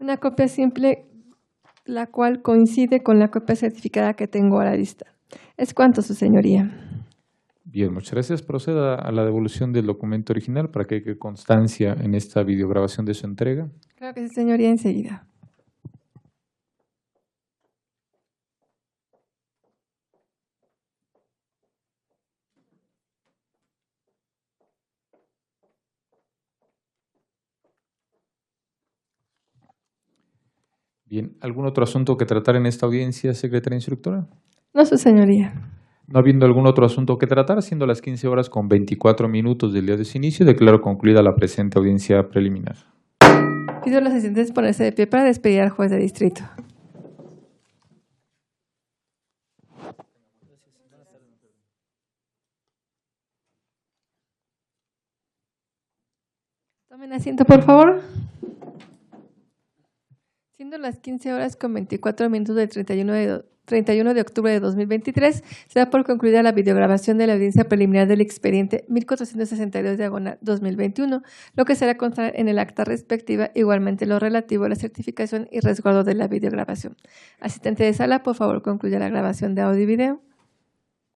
Una copia simple, la cual coincide con la copia certificada que tengo a la vista. Es cuanto, su señoría. Bien, muchas gracias. Proceda a la devolución del documento original para que quede constancia en esta videograbación de su entrega. Claro que sí, señoría, enseguida. Bien, ¿algún otro asunto que tratar en esta audiencia, secretaria instructora? No, su señoría. No habiendo algún otro asunto que tratar, siendo las 15 horas con 24 minutos del día de su inicio, declaro concluida la presente audiencia preliminar. Pido a los asistentes ponerse de pie para despedir al juez de distrito. Tomen asiento, por favor. Siendo las 15 horas con 24 minutos del 31 de octubre de 2023, se da por concluida la videograbación de la audiencia preliminar del expediente 1462/2021, lo que será constar en el acta respectiva, igualmente lo relativo a la certificación y resguardo de la videograbación. Asistente de sala, por favor, concluya la grabación de audio y video.